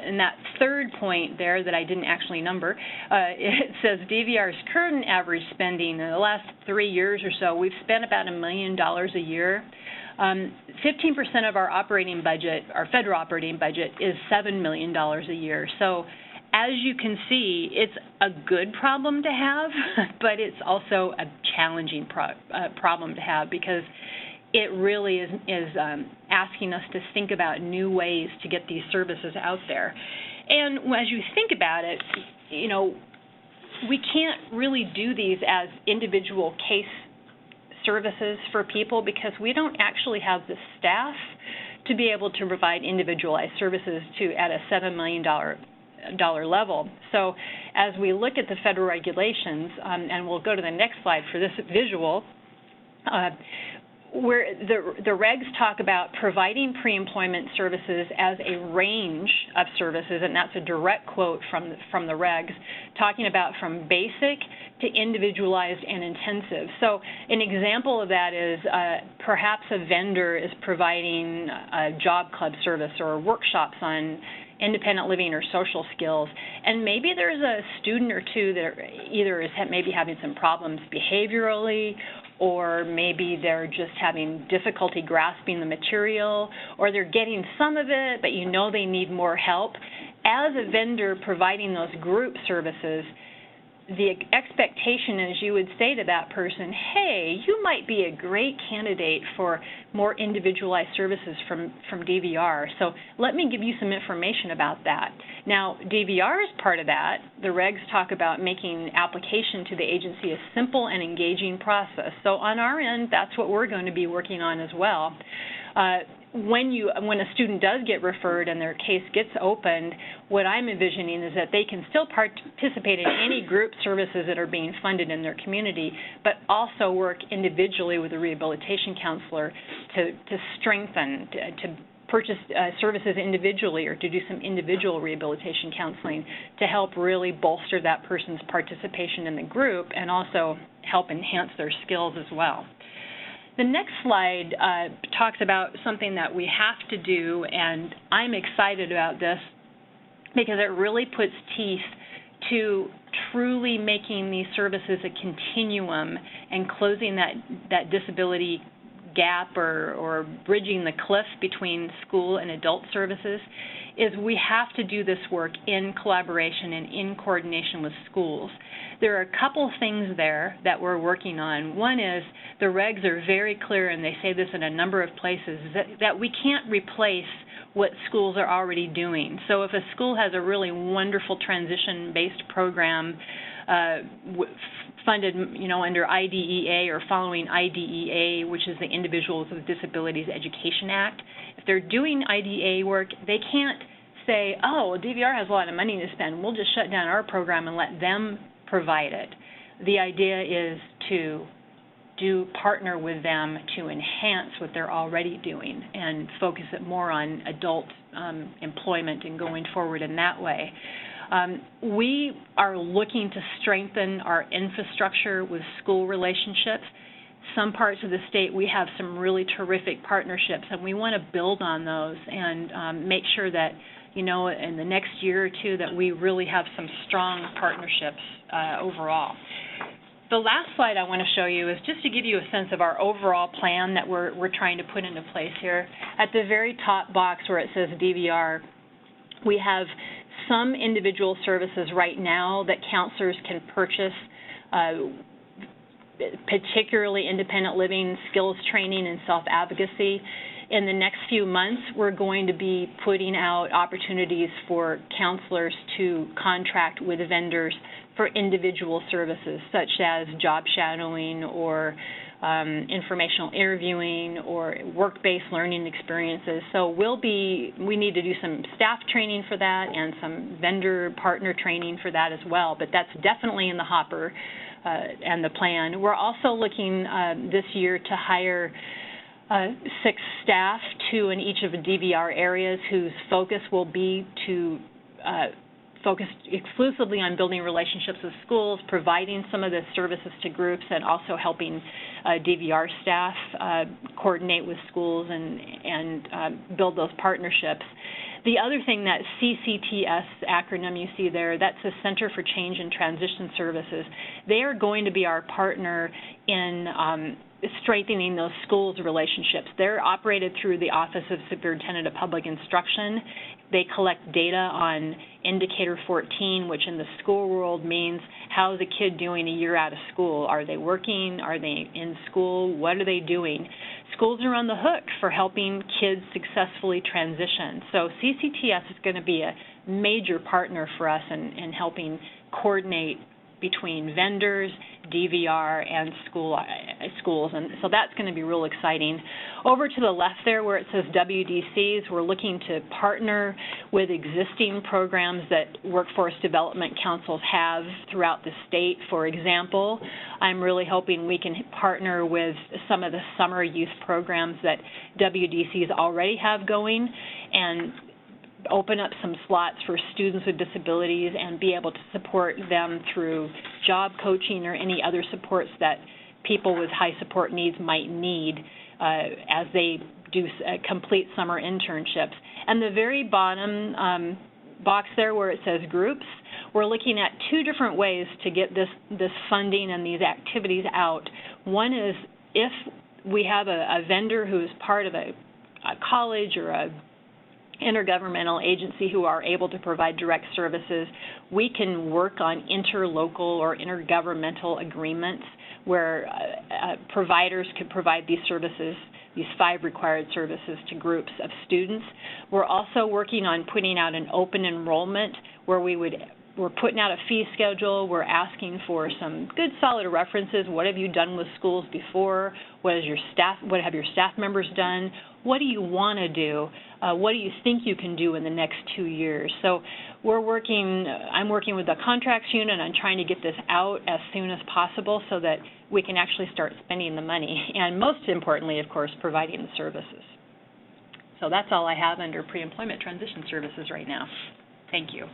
in that third point there that I didn't actually number, it says DVR's current average spending in the last 3 years or so, we've spent about $1 million a year. 15% of our operating budget, our federal operating budget, is $7 million a year. So as you can see, it's a good problem to have, but it's also a challenging problem to have, because it really is asking us to think about new ways to get these services out there. And as you think about it, you know, we can't really do these as individual case services for people because we don't actually have the staff to be able to provide individualized services at a $7 million level. So as we look at the federal regulations, and we'll go to the next slide for this visual, where the regs talk about providing pre-employment services as a range of services, and that's a direct quote from the regs, talking about from basic to individualized and intensive. So an example of that is perhaps a vendor is providing a job club service or workshops on independent living or social skills, and maybe there's a student or two that either is maybe having some problems behaviorally, or maybe they're just having difficulty grasping the material, or they're getting some of it, but you know they need more help. As a vendor providing those group services, the expectation is you would say to that person, hey, you might be a great candidate for more individualized services from DVR, so let me give you some information about that. Now, DVR is part of that. The regs talk about making application to the agency a simple and engaging process. So on our end, that's what we're going to be working on as well. When a student does get referred and their case gets opened, what I'm envisioning is that they can still participate in any group services that are being funded in their community, but also work individually with a rehabilitation counselor to strengthen, to purchase services individually, or to do some individual rehabilitation counseling to help really bolster that person's participation in the group and also help enhance their skills as well. The next slide talks about something that we have to do, and I'm excited about this because it really puts teeth to truly making these services a continuum and closing that disability gap or bridging the cliff between school and adult services. Is we have to do this work in collaboration and in coordination with schools. There are a couple things there that we're working on. One is the regs are very clear, and they say this in a number of places, that we can't replace what schools are already doing. So if a school has a really wonderful transition-based program funded, under IDEA or following IDEA, which is the Individuals with Disabilities Education Act, if they're doing IDEA work, they can't say, oh, DVR has a lot of money to spend, we'll just shut down our program and let them provide it. The idea is to partner with them to enhance what they're already doing and focus it more on adult employment and going forward in that way. We are looking to strengthen our infrastructure with school relationships. Some parts of the state, we have some really terrific partnerships, and we want to build on those and make sure that, in the next year or two that we really have some strong partnerships overall. The last slide I want to show you is just to give you a sense of our overall plan that we're trying to put into place here. At the very top box where it says DVR, we have some individual services right now that counselors can purchase, particularly independent living, skills training, and self-advocacy. In the next few months, we're going to be putting out opportunities for counselors to contract with vendors for individual services, such as job shadowing or informational interviewing or work-based learning experiences. So we need to do some staff training for that and some vendor partner training for that as well, but that's definitely in the hopper and the plan. We're also looking this year to hire 6 staff, 2 in each of the DVR areas, whose focus will be to focus exclusively on building relationships with schools, providing some of the services to groups, and also helping DVR staff coordinate with schools and build those partnerships. The other thing, that CCTS acronym you see there, that's the Center for Change and Transition Services. They are going to be our partner in strengthening those schools' relationships. They're operated through the Office of Superintendent of Public Instruction. They collect data on Indicator 14, which in the school world means how is a kid doing a year out of school? Are they working? Are they in school? What are they doing? Schools are on the hook for helping kids successfully transition. So CCTS is going to be a major partner for us in helping coordinate between vendors, DVR, and schools, and so that's going to be real exciting. Over to the left there where it says WDCs, we're looking to partner with existing programs that workforce development councils have throughout the state. For example, I'm really hoping we can partner with some of the summer youth programs that WDCs already have going and open up some slots for students with disabilities and be able to support them through job coaching or any other supports that people with high support needs might need as they do complete summer internships. And the very bottom box there where it says groups, we're looking at 2 different ways to get this funding and these activities out. One is if we have a vendor who is part of a college or a intergovernmental agency who are able to provide direct services, we can work on interlocal or intergovernmental agreements where providers could provide these services, these 5 required services to groups of students. We're also working on putting out an open enrollment where we're putting out a fee schedule. We're asking for some good solid references. What have you done with schools before? What have your staff members done? What do you want to do? What do you think you can do in the next 2 years? So I'm working with the contracts unit on trying to get this out as soon as possible so that we can actually start spending the money. And most importantly, of course, providing the services. So that's all I have under pre-employment transition services right now. Thank you.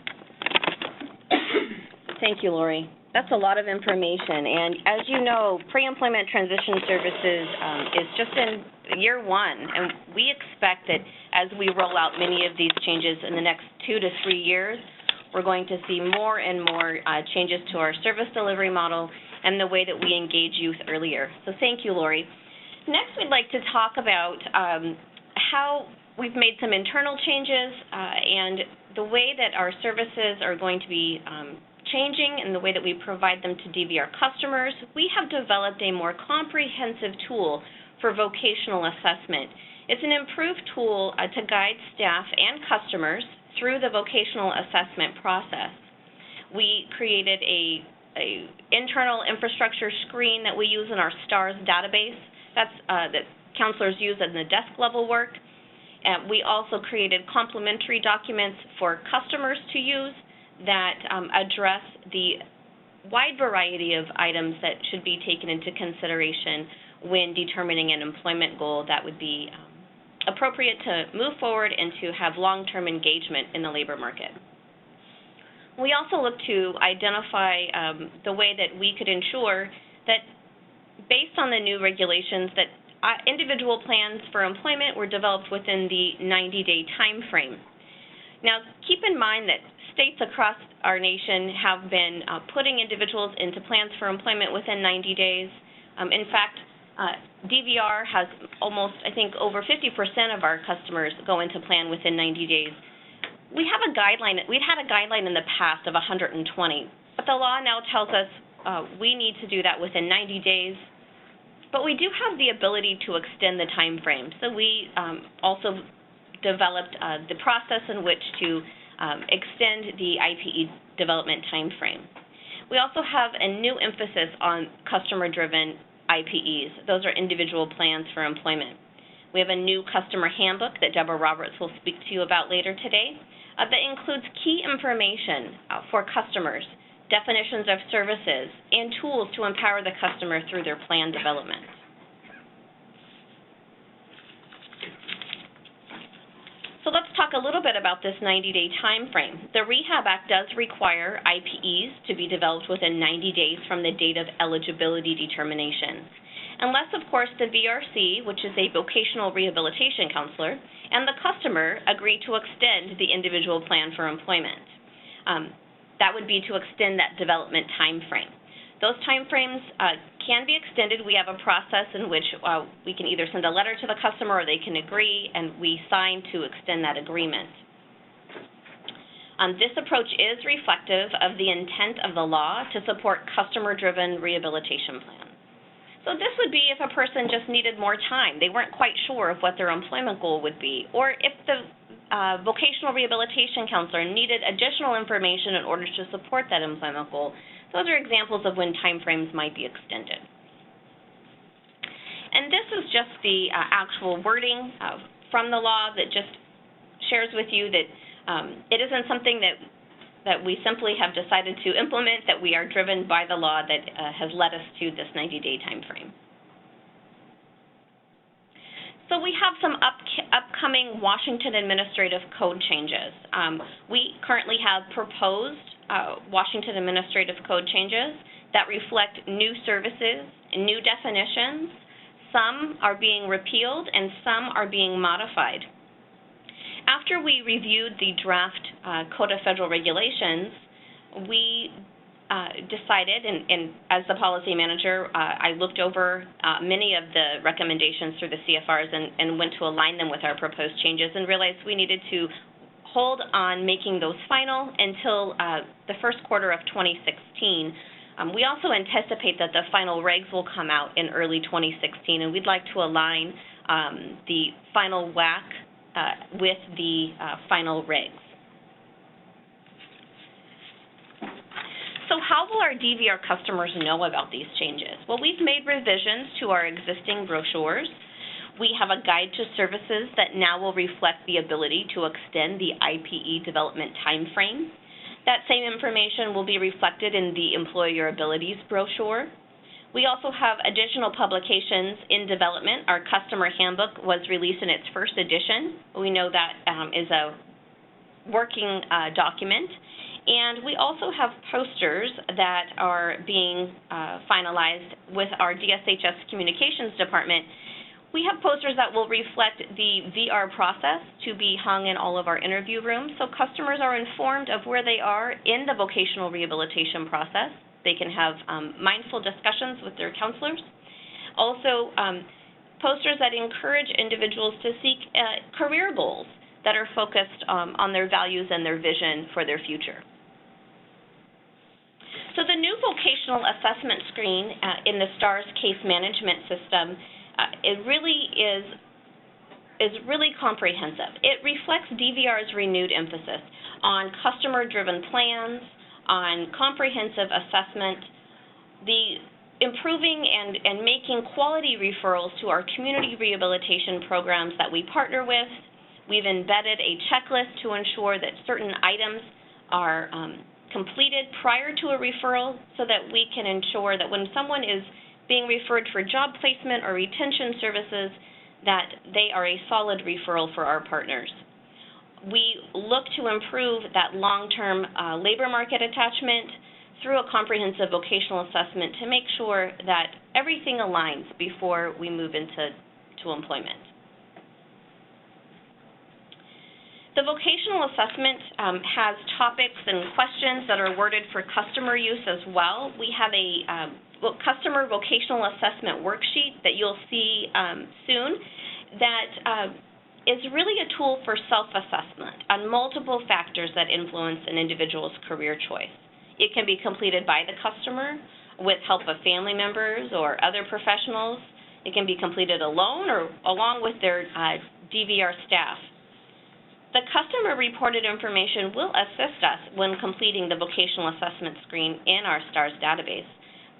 Thank you, Lori. That's a lot of information. And as you know, pre-employment transition services is just in year 1. And we expect that as we roll out many of these changes in the next 2 to 3 years, we're going to see more and more changes to our service delivery model and the way that we engage youth earlier. So thank you, Lori. Next, we'd like to talk about how we've made some internal changes and the way that our services are going to be changing and the way that we provide them to DVR customers. We have developed a more comprehensive tool for vocational assessment. It's an improved tool to guide staff and customers through the vocational assessment process. We created a internal infrastructure screen that we use in our STARS database. That's that counselors use in the desk level work. We also created complementary documents for customers to use that address the wide variety of items that should be taken into consideration when determining an employment goal that would be appropriate to move forward and to have long-term engagement in the labor market. We also look to identify the way that we could ensure that based on the new regulations that individual plans for employment were developed within the 90-day time frame. Now, keep in mind that states across our nation have been putting individuals into plans for employment within 90 days. In fact, DVR has almost, I think, over 50% of our customers go into plan within 90 days. We have a guideline. We'd had a guideline in the past of 120, but the law now tells us we need to do that within 90 days. But we do have the ability to extend the time frame. So we also developed the process in which to extend the IPE development time frame. We also have a new emphasis on customer-driven IPEs. Those are individual plans for employment. We have a new customer handbook that Deborah Roberts will speak to you about later today that includes key information for customers, definitions of services, and tools to empower the customer through their plan development. So let's talk a little bit about this 90-day time frame. The Rehab Act does require IPEs to be developed within 90 days from the date of eligibility determination. Unless, of course, the VRC, which is a vocational rehabilitation counselor, and the customer agree to extend the individual plan for employment. That would be to extend that development time frame. Those time frames can be extended. We have a process in which we can either send a letter to the customer or they can agree, and we sign to extend that agreement. This approach is reflective of the intent of the law to support customer-driven rehabilitation plans. So this would be if a person just needed more time. They weren't quite sure of what their employment goal would be, or if the vocational rehabilitation counselor needed additional information in order to support that employment goal. Those are examples of when timeframes might be extended. And this is just the actual wording from the law that just shares with you that it isn't something that we simply have decided to implement, that we are driven by the law that has led us to this 90-day time frame. So we have some upcoming Washington Administrative Code changes. We currently have proposed Washington Administrative Code changes that reflect new services, new definitions. Some are being repealed and some are being modified. After we reviewed the draft Code of Federal Regulations, we decided, and as the policy manager, I looked over many of the recommendations through the CFRs and went to align them with our proposed changes and realized we needed to hold on making those final until the first quarter of 2016. We also anticipate that the final regs will come out in early 2016, and we'd like to align the final WAC with the final regs. So how will our DVR customers know about these changes? Well, we've made revisions to our existing brochures. We have a guide to services that now will reflect the ability to extend the IPE development time frame. That same information will be reflected in the Employer Abilities brochure. We also have additional publications in development. Our customer handbook was released in its first edition. We know that is a working document. And we also have posters that are being finalized with our DSHS Communications Department. We have posters that will reflect the VR process to be hung in all of our interview rooms, so customers are informed of where they are in the vocational rehabilitation process. They can have mindful discussions with their counselors. Also, posters that encourage individuals to seek career goals that are focused on their values and their vision for their future. So the new vocational assessment screen in the STARS case management system it really is really comprehensive. It reflects DVR's renewed emphasis on customer-driven plans, on comprehensive assessment, the improving and making quality referrals to our community rehabilitation programs that we partner with. We've embedded a checklist to ensure that certain items are completed prior to a referral so that we can ensure that when someone is being referred for job placement or retention services, that they are a solid referral for our partners. We look to improve that long-term labor market attachment through a comprehensive vocational assessment to make sure that everything aligns before we move into employment. The vocational assessment has topics and questions that are worded for customer use as well. We have a customer vocational assessment worksheet that you'll see soon that is really a tool for self-assessment on multiple factors that influence an individual's career choice. It can be completed by the customer with help of family members or other professionals. It can be completed alone or along with their DVR staff. The customer reported information will assist us when completing the vocational assessment screen in our STARS database,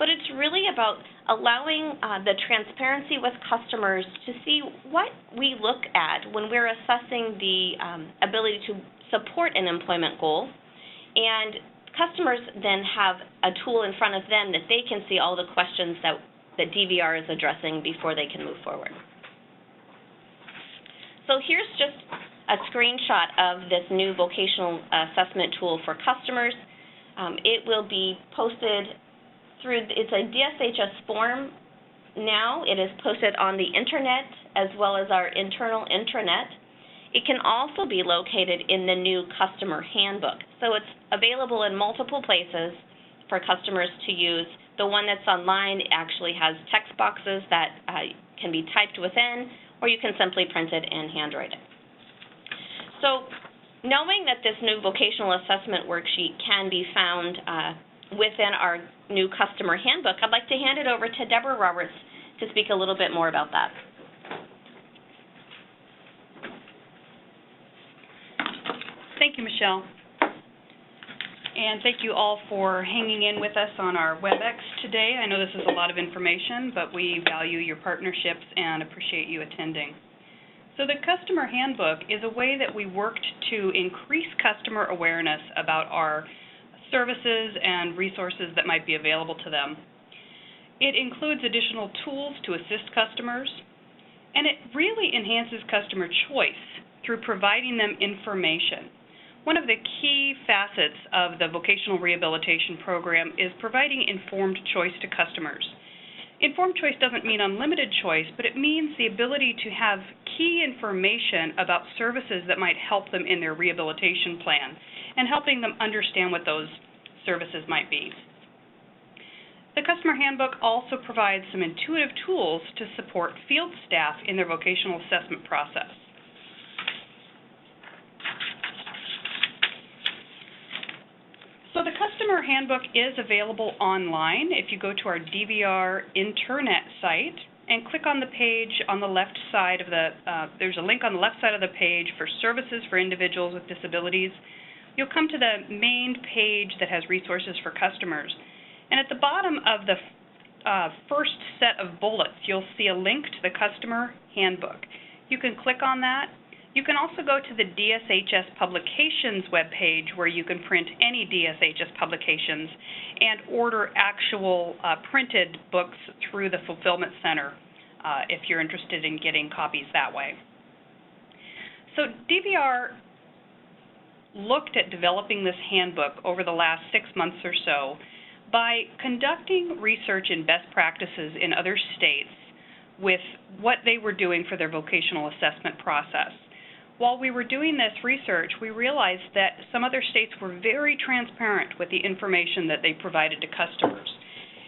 but it's really about allowing the transparency with customers to see what we look at when we're assessing the ability to support an employment goal, and customers then have a tool in front of them that they can see all the questions that DVR is addressing before they can move forward. So here's just a screenshot of this new vocational assessment tool for customers. It will be posted through, it's a DSHS form now. It is posted on the internet as well as our internal intranet. It can also be located in the new customer handbook. So it's available in multiple places for customers to use. The one that's online actually has text boxes that can be typed within, or you can simply print it and handwrite it. So knowing that this new vocational assessment worksheet can be found within our new customer handbook, I'd like to hand it over to Deborah Roberts to speak a little bit more about that. Thank you, Michelle. And thank you all for hanging in with us on our WebEx today. I know this is a lot of information, but we value your partnerships and appreciate you attending. So the Customer Handbook is a way that we worked to increase customer awareness about our services and resources that might be available to them. It includes additional tools to assist customers, and it really enhances customer choice through providing them information. One of the key facets of the vocational rehabilitation program is providing informed choice to customers. Informed choice doesn't mean unlimited choice, but it means the ability to have key information about services that might help them in their rehabilitation plan and helping them understand what those services might be. The Customer Handbook also provides some intuitive tools to support field staff in their vocational assessment process. So the Customer Handbook is available online. If you go to our DVR Internet site and click on the page on the left side of the, there's a link on the left side of the page for services for individuals with disabilities. You'll come to the main page that has resources for customers. And at the bottom of the first set of bullets, you'll see a link to the Customer Handbook. You can click on that. You can also go to the DSHS Publications webpage where you can print any DSHS publications and order actual printed books through the Fulfillment Center if you're interested in getting copies that way. So DVR looked at developing this handbook over the last 6 months or so by conducting research in best practices in other states with what they were doing for their vocational assessment process. While we were doing this research, we realized that some other states were very transparent with the information that they provided to customers.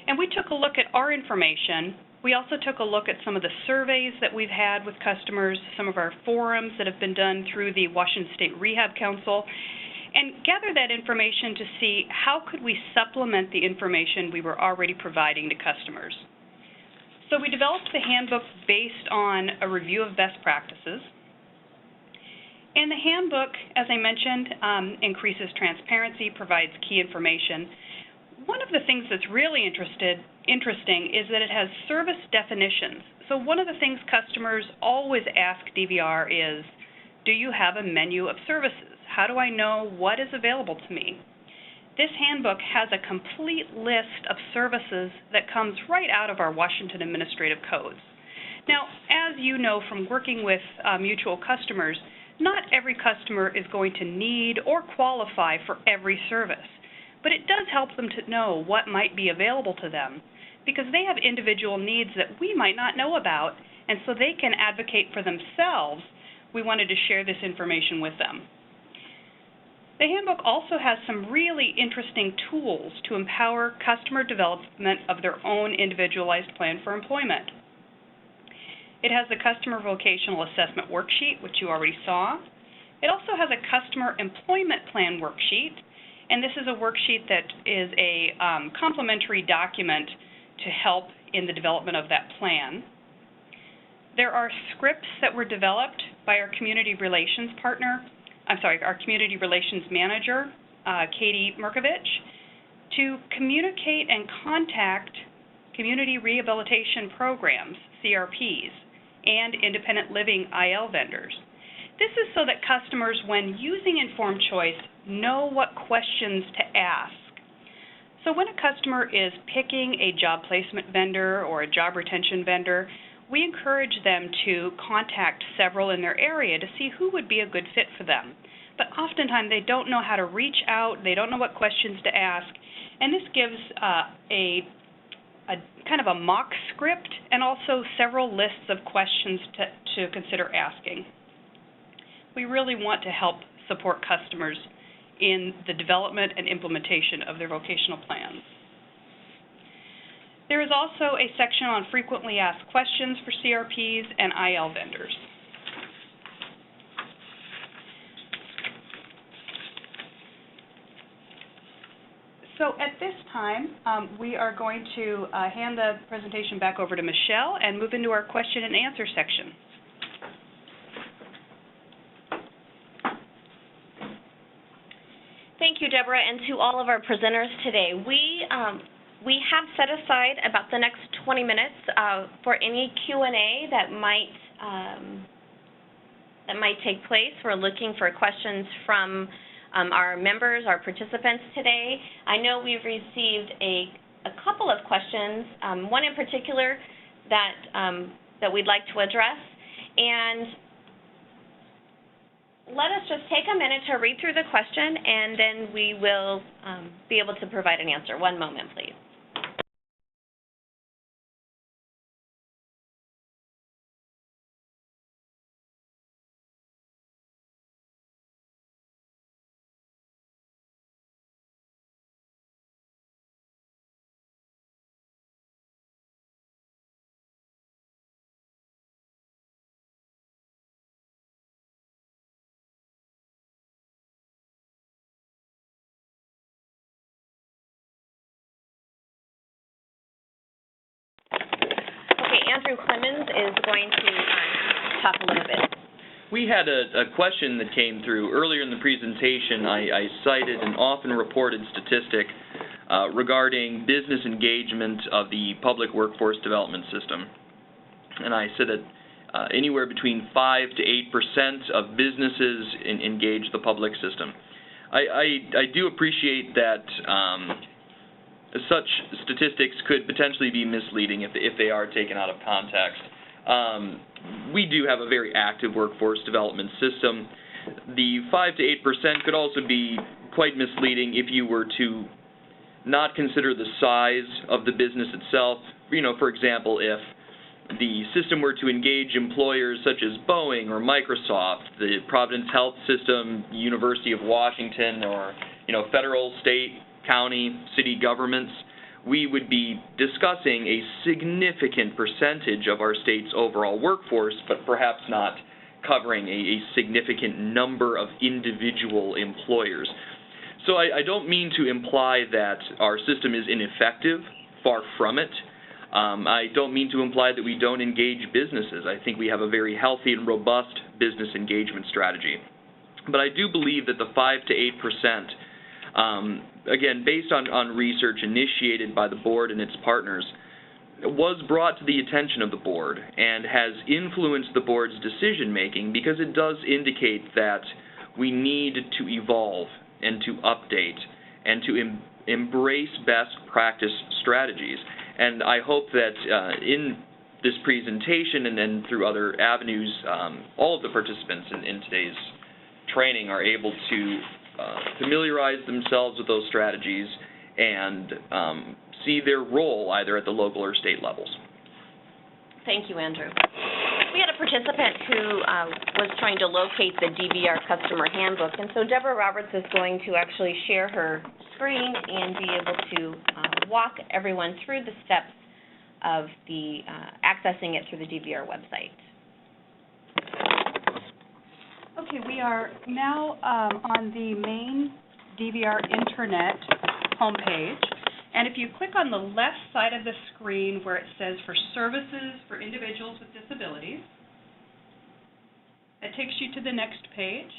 And we took a look at our information. We also took a look at some of the surveys that we've had with customers, some of our forums that have been done through the Washington State Rehab Council, and gathered that information to see how could we supplement the information we were already providing to customers. So we developed the handbook based on a review of best practices. And the handbook, as I mentioned, increases transparency, provides key information. One of the things that's really interesting is that it has service definitions. So one of the things customers always ask DVR is, do you have a menu of services? How do I know what is available to me? This handbook has a complete list of services that comes right out of our Washington Administrative Codes. Now, as you know from working with mutual customers, not every customer is going to need or qualify for every service, but it does help them to know what might be available to them because they have individual needs that we might not know about, and so they can advocate for themselves. We wanted to share this information with them. The handbook also has some really interesting tools to empower customer development of their own individualized plan for employment. It has the Customer Vocational Assessment Worksheet, which you already saw. It also has a Customer Employment Plan Worksheet, and this is a worksheet that is a complementary document to help in the development of that plan. There are scripts that were developed by our Community Relations our Community Relations Manager, Katie Merkovich, to communicate and contact community rehabilitation programs, CRPs, and independent living IL vendors. This is so that customers, when using Informed Choice, know what questions to ask. So when a customer is picking a job placement vendor or a job retention vendor, we encourage them to contact several in their area to see who would be a good fit for them. But oftentimes they don't know how to reach out, they don't know what questions to ask, and this gives a kind of a mock script and also several lists of questions to consider asking. We really want to help support customers in the development and implementation of their vocational plans. There is also a section on frequently asked questions for CRPs and IL vendors. So at this time, we are going to hand the presentation back over to Michelle and move into our question and answer section. Thank you, Deborah, and to all of our presenters today. We have set aside about the next 20 minutes for any Q&A that might take place. We're looking for questions from our members, our participants today. I know we've received a couple of questions, one in particular that we'd like to address, and let us just take a minute to read through the question, and then we will be able to provide an answer. One moment, please. Andrew Clemens is going to talk a little bit. We had a question that came through earlier in the presentation. I cited an often reported statistic regarding business engagement of the public workforce development system. And I said that anywhere between 5 to 8% of businesses engage the public system. I do appreciate that such statistics could potentially be misleading if they are taken out of context. We do have a very active workforce development system. The 5 to 8% could also be quite misleading if you were to not consider the size of the business itself. You know, for example, if the system were to engage employers such as Boeing or Microsoft, the Providence Health System, University of Washington, or federal, state, county, city governments, we would be discussing a significant percentage of our state's overall workforce, but perhaps not covering a significant number of individual employers. So I don't mean to imply that our system is ineffective, far from it. I don't mean to imply that we don't engage businesses. I think we have a very healthy and robust business engagement strategy. But I do believe that the 5 to 8%, again, based on research initiated by the board and its partners, was brought to the attention of the board and has influenced the board's decision-making because it does indicate that we need to evolve and to update and to embrace best practice strategies. And I hope that in this presentation and then through other avenues, all of the participants in today's training are able to familiarize themselves with those strategies and see their role either at the local or state levels. Thank you, Andrew. We had a participant who was trying to locate the DVR customer handbook, and so Deborah Roberts is going to actually share her screen and be able to walk everyone through the steps of the accessing it through the DVR website. Okay, we are now on the main DVR Internet homepage, and if you click on the left side of the screen where it says for services for individuals with disabilities, it takes you to the next page,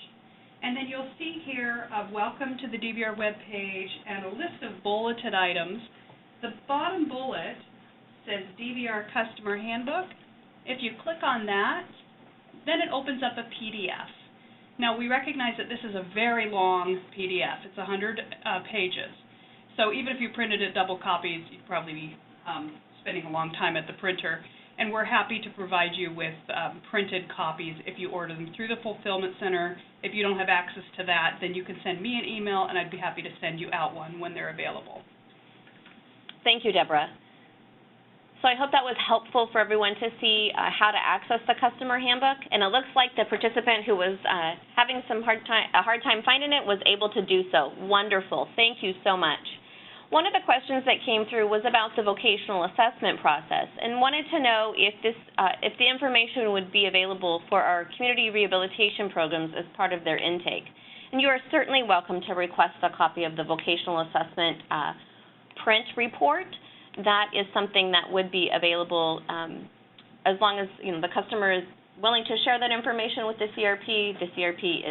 and then you'll see here welcome to the DVR web page and a list of bulleted items. The bottom bullet says DVR Customer Handbook. If you click on that, then it opens up a PDF. Now, we recognize that this is a very long PDF. It's 100 pages. So even if you printed it double copies, you'd probably be spending a long time at the printer. And we're happy to provide you with printed copies if you order them through the Fulfillment Center. If you don't have access to that, then you can send me an email, and I'd be happy to send you out one when they're available. Thank you, Deborah. So I hope that was helpful for everyone to see how to access the customer handbook. And it looks like the participant who was having a hard time finding it was able to do so. Wonderful. Thank you so much. One of the questions that came through was about the vocational assessment process, and wanted to know if the information would be available for our community rehabilitation programs as part of their intake. And you are certainly welcome to request a copy of the vocational assessment print report. That is something that would be available as long as the customer is willing to share that information with the CRP. The CRP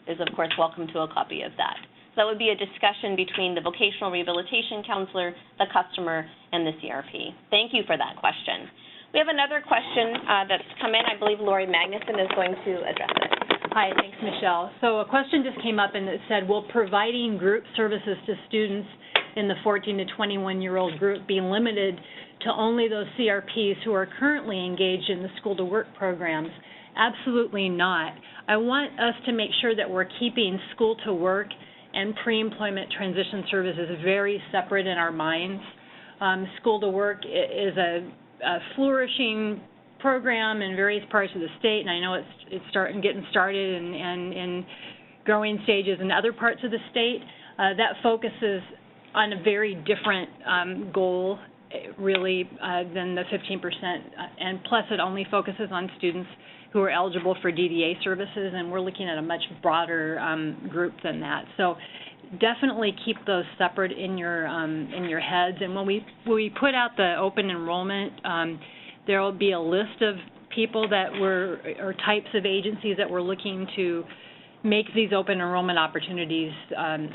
is of course welcome to a copy of that. So that would be a discussion between the vocational rehabilitation counselor, the customer, and the CRP. Thank you for that question. We have another question that's come in. I believe Lori Magnuson is going to address it. Hi, thanks, Michelle. So a question just came up and it said, will providing group services to students in the 14 to 21-year-old group be limited to only those CRPs who are currently engaged in the school-to-work programs? Absolutely not. I want us to make sure that we're keeping school-to-work and pre-employment transition services very separate in our minds. School-to-work is a flourishing program in various parts of the state, and I know it's getting started and in growing stages in other parts of the state. That focuses on a very different goal, really, than the 15%, and plus it only focuses on students who are eligible for DDA services, and we're looking at a much broader group than that. So definitely keep those separate in your heads. And when we put out the open enrollment, there will be a list of people or types of agencies that we're looking to make these open enrollment opportunities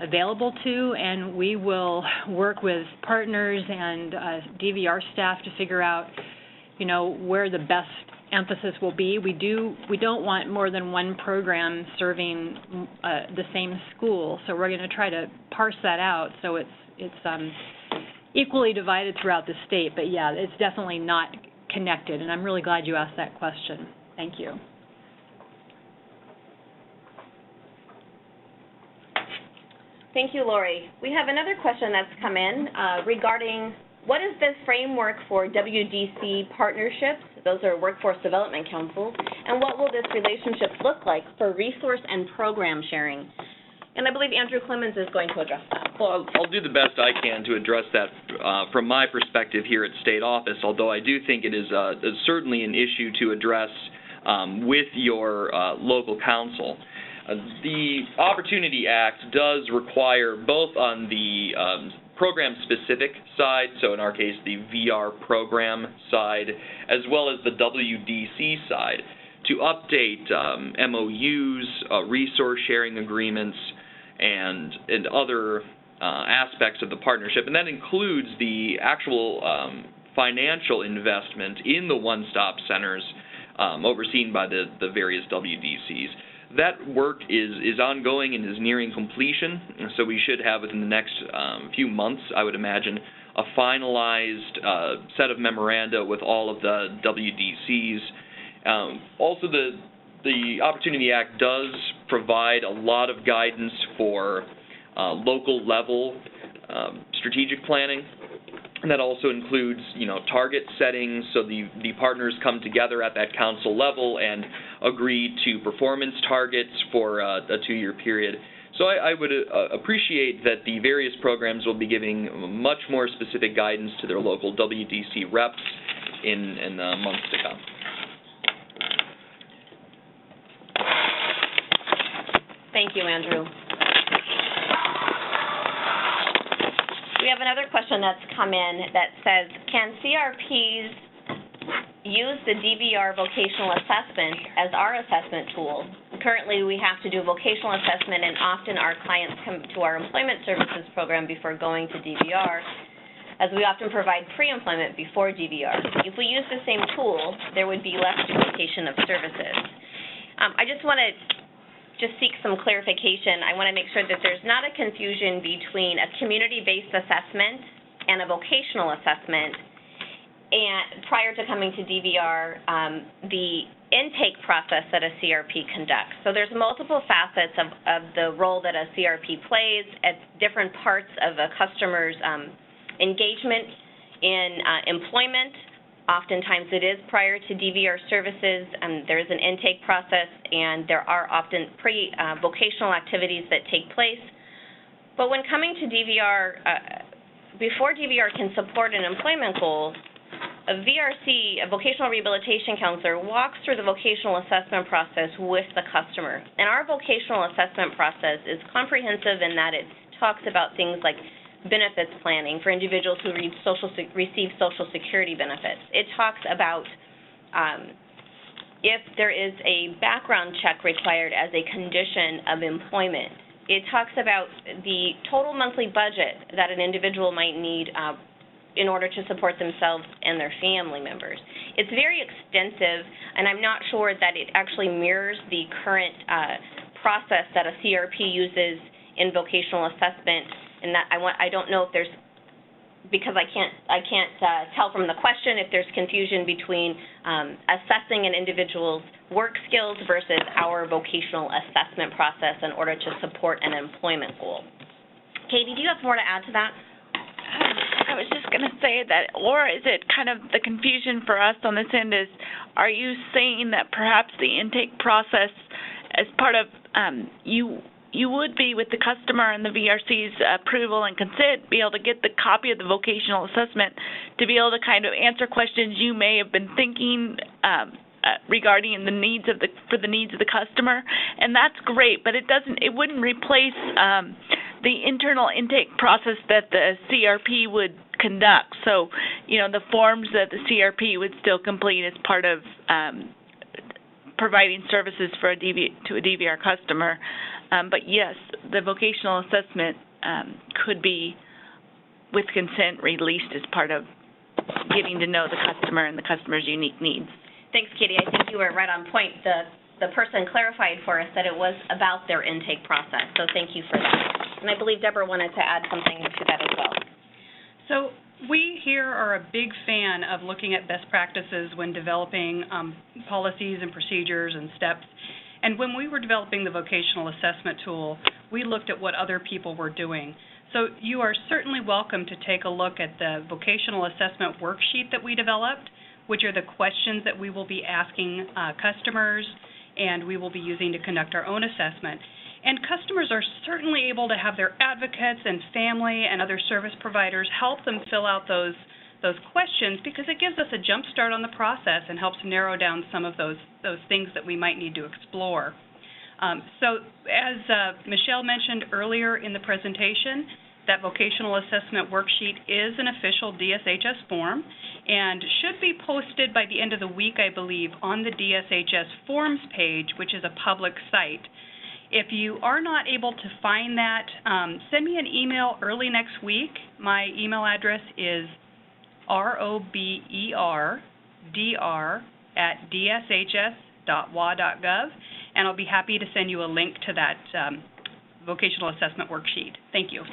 available to, and we will work with partners and DVR staff to figure out, where the best emphasis will be. We don't want more than one program serving the same school, so we're going to try to parse that out so it's equally divided throughout the state. But yeah, it's definitely not connected, and I'm really glad you asked that question. Thank you. Thank you, Lori. We have another question that's come in regarding what is the framework for WDC partnerships? Those are Workforce Development Councils. And what will this relationship look like for resource and program sharing? And I believe Andrew Clemens is going to address that. Well, I'll do the best I can to address that from my perspective here at State Office, although I do think it is certainly an issue to address with your local council. The Opportunity Act does require, both on the program-specific side, so in our case the VR program side, as well as the WDC side, to update MOUs, resource sharing agreements, and other aspects of the partnership. And that includes the actual financial investment in the one-stop centers overseen by the various WDCs. That work is ongoing and is nearing completion, so we should have within the next few months, I would imagine, a finalized set of memoranda with all of the WDCs. Also, the Opportunity Act does provide a lot of guidance for local level strategic planning. And that also includes, target settings, so the partners come together at that council level and agree to performance targets for a 2-year period. So I would appreciate that the various programs will be giving much more specific guidance to their local WDC reps in the months to come. Thank you, Andrew. We have another question that's come in that says, can CRPs use the DVR vocational assessment as our assessment tool? Currently, we have to do vocational assessment, and often our clients come to our employment services program before going to DVR. as we often provide pre-employment before DVR. If we use the same tool, there would be less duplication of services. I just want to seek some clarification. I want to make sure that there's not a confusion between a community-based assessment and a vocational assessment. And prior to coming to DVR, the intake process that a CRP conducts. So there's multiple facets of the role that a CRP plays at different parts of a customer's engagement in employment. Oftentimes it is prior to DVR services, there's an intake process, and there are often vocational activities that take place. But when coming to DVR, before DVR can support an employment goal, a VRC, a vocational rehabilitation counselor, walks through the vocational assessment process with the customer. And our vocational assessment process is comprehensive in that it talks about things like benefits planning for individuals who receive Social Security benefits. It talks about if there is a background check required as a condition of employment. It talks about the total monthly budget that an individual might need in order to support themselves and their family members. It's very extensive, and I'm not sure that it actually mirrors the current process that a CRP uses in vocational assessment. And that I don't know if there's, because I can't tell from the question if there's confusion between assessing an individual's work skills versus our vocational assessment process in order to support an employment goal. Katie, do you have more to add to that? I was just going to say that, or is it kind of the confusion for us on this end is, are you saying that perhaps the intake process as part of, you would be with the customer and the VRC's approval and consent, be able to get the copy of the vocational assessment to be able to kind of answer questions you may have been thinking regarding the needs of the customer, and that's great, but it wouldn't replace the internal intake process that the CRP would conduct. So, the forms that the CRP would still complete as part of providing services for to a DVR customer. But yes, the vocational assessment could be, with consent, released as part of getting to know the customer and the customer's unique needs. Thanks, Katie. I think you were right on point. The person clarified for us that it was about their intake process, so thank you for that. And I believe Deborah wanted to add something to that as well. So we here are a big fan of looking at best practices when developing policies and procedures and steps. And when we were developing the vocational assessment tool, we looked at what other people were doing. So you are certainly welcome to take a look at the vocational assessment worksheet that we developed, which are the questions that we will be asking customers and we will be using to conduct our own assessment. And customers are certainly able to have their advocates and family and other service providers help them fill out those questions, because it gives us a jump start on the process and helps narrow down some of those things that we might need to explore. So as Michelle mentioned earlier in the presentation, that vocational assessment worksheet is an official DSHS form and should be posted by the end of the week, I believe, on the DSHS forms page, which is a public site. If you are not able to find that, send me an email early next week. My email address is roberdr@dshs.wa.gov, and I'll be happy to send you a link to that vocational assessment worksheet. Thank you.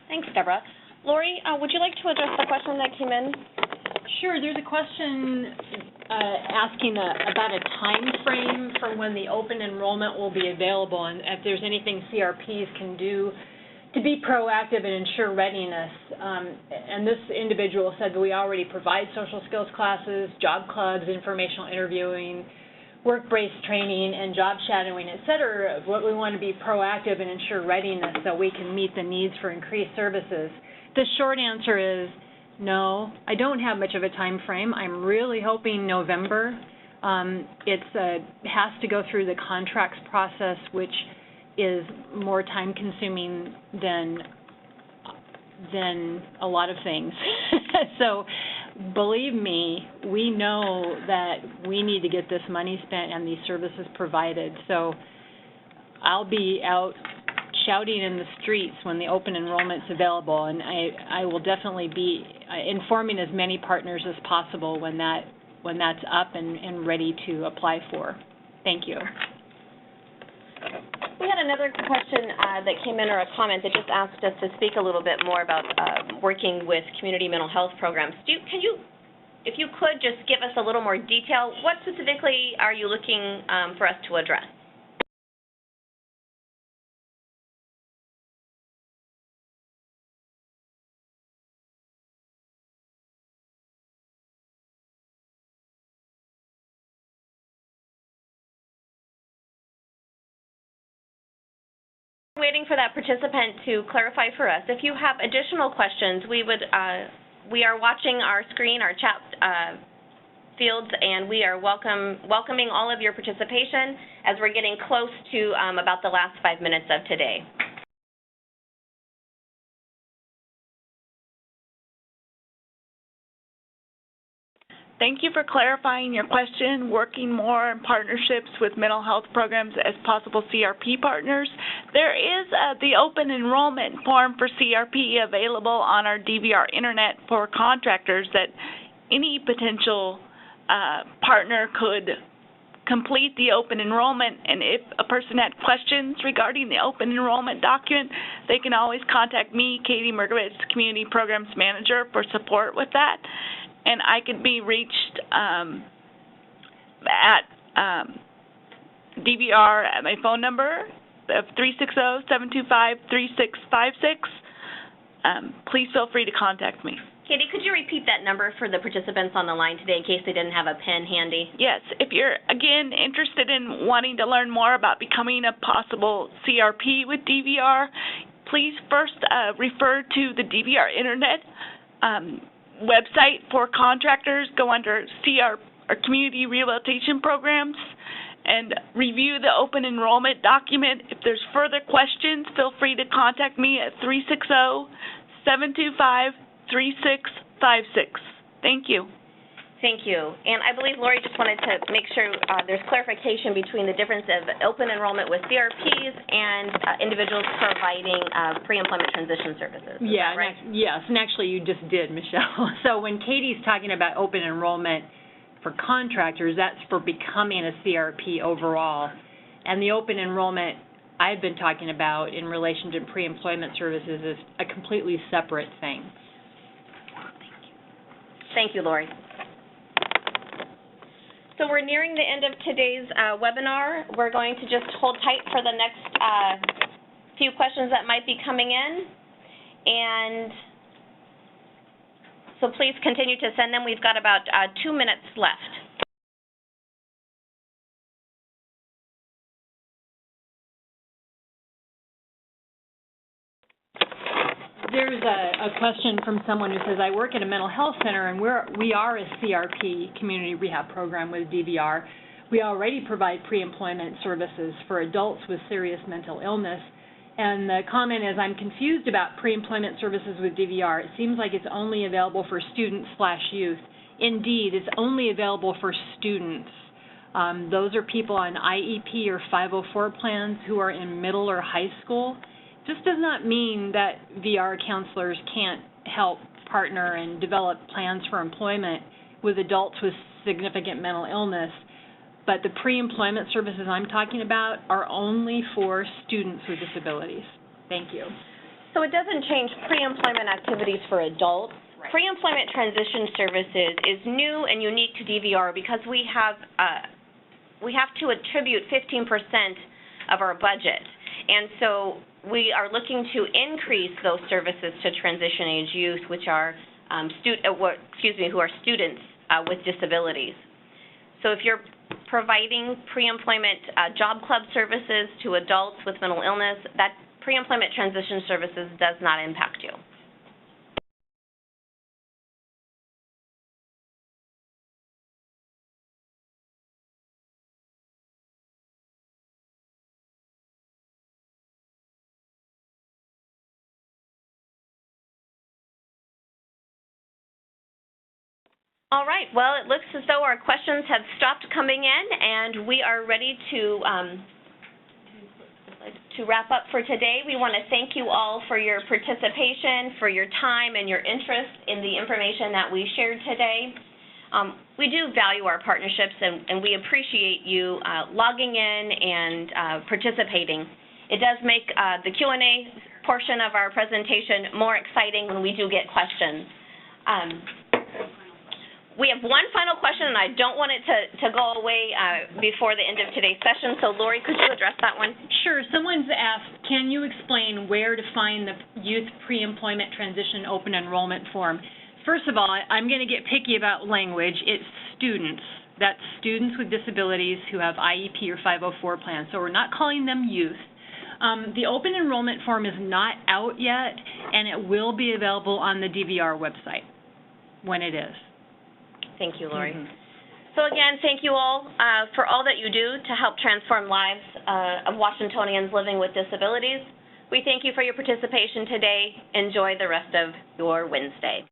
Thanks, Deborah. Lori, would you like to address the question that came in? Sure. There's a question asking about a time frame for when the open enrollment will be available, and if there's anything CRPs can do to be proactive and ensure readiness. And this individual said that we already provide social skills classes, job clubs, informational interviewing, work-based training, and job shadowing, et cetera. What we want to be proactive and ensure readiness so we can meet the needs for increased services. The short answer is no, I don't have much of a time frame. I'm really hoping November. It has to go through the contracts process, which is more time-consuming than a lot of things. So believe me, we know that we need to get this money spent and these services provided. So I'll be out shouting in the streets when the open enrollment's available, and I will definitely be informing as many partners as possible when that's up and ready to apply for. Thank you. We had another question that came in, or a comment that just asked us to speak a little bit more about working with community mental health programs. If you could just give us a little more detail, what specifically are you looking for us to address? Waiting for that participant to clarify for us. If you have additional questions, we are watching our screen, our chat fields, and we are welcoming all of your participation as we're getting close to about the last 5 minutes of today. Thank you for clarifying your question, working more in partnerships with mental health programs as possible CRP partners. There is the open enrollment form for CRP available on our DVR Internet for contractors that any potential partner could complete the open enrollment, and if a person had questions regarding the open enrollment document, they can always contact me, Katie Mergovitz, Community Programs Manager, for support with that. And I could be reached at DVR at my phone number of 360-725-3656. Please feel free to contact me. Katie, could you repeat that number for the participants on the line today in case they didn't have a pen handy? Yes. If you're, again, interested in wanting to learn more about becoming a possible CRP with DVR, please first refer to the DVR Internet website for contractors. Go under CR or Community Rehabilitation Programs and review the open enrollment document. If there's further questions, feel free to contact me at 360-725-3656. Thank you. Thank you. And I believe Lori just wanted to make sure there's clarification between the difference of open enrollment with CRPs and individuals providing pre-employment transition services. Yeah, right? Yes, and actually you just did, Michelle. So when Katie's talking about open enrollment for contractors, that's for becoming a CRP overall. And the open enrollment I've been talking about in relation to pre-employment services is a completely separate thing. Thank you, Lori. So we're nearing the end of today's webinar. We're going to just hold tight for the next few questions that might be coming in. And so please continue to send them. We've got about 2 minutes left. There's a question from someone who says, I work at a mental health center, and we are a CRP, Community Rehab Program with DVR. We already provide pre-employment services for adults with serious mental illness. And the comment is, I'm confused about pre-employment services with DVR. It seems like it's only available for students/youth. Indeed, it's only available for students. Those are people on IEP or 504 plans who are in middle or high school. This does not mean that VR counselors can't help partner and develop plans for employment with adults with significant mental illness, but the pre-employment services I'm talking about are only for students with disabilities. Thank you. So it doesn't change pre-employment activities for adults. Right. Pre-employment transition services is new and unique to DVR because we have to attribute 15% of our budget, and so we are looking to increase those services to transition age youth, which are who are students with disabilities. So if you're providing pre-employment job club services to adults with mental illness, that pre-employment transition services does not impact you. All right, well, it looks as though our questions have stopped coming in, and we are ready to to wrap up for today, we want to thank you all for your participation, for your time, and your interest in the information that we shared today. We do value our partnerships, and we appreciate you logging in and participating. It does make the Q&A portion of our presentation more exciting when we do get questions. We have one final question, and I don't want it to go away before the end of today's session. So, Lori, could you address that one? Sure. Someone's asked, can you explain where to find the Youth Pre-Employment Transition Open Enrollment Form? First of all, I'm going to get picky about language. It's students. That's students with disabilities who have IEP or 504 plans. So we're not calling them youth. The open enrollment form is not out yet, and it will be available on the DVR website when it is. Thank you, Lori. So again, thank you all for all that you do to help transform lives of Washingtonians living with disabilities. We thank you for your participation today. Enjoy the rest of your Wednesday.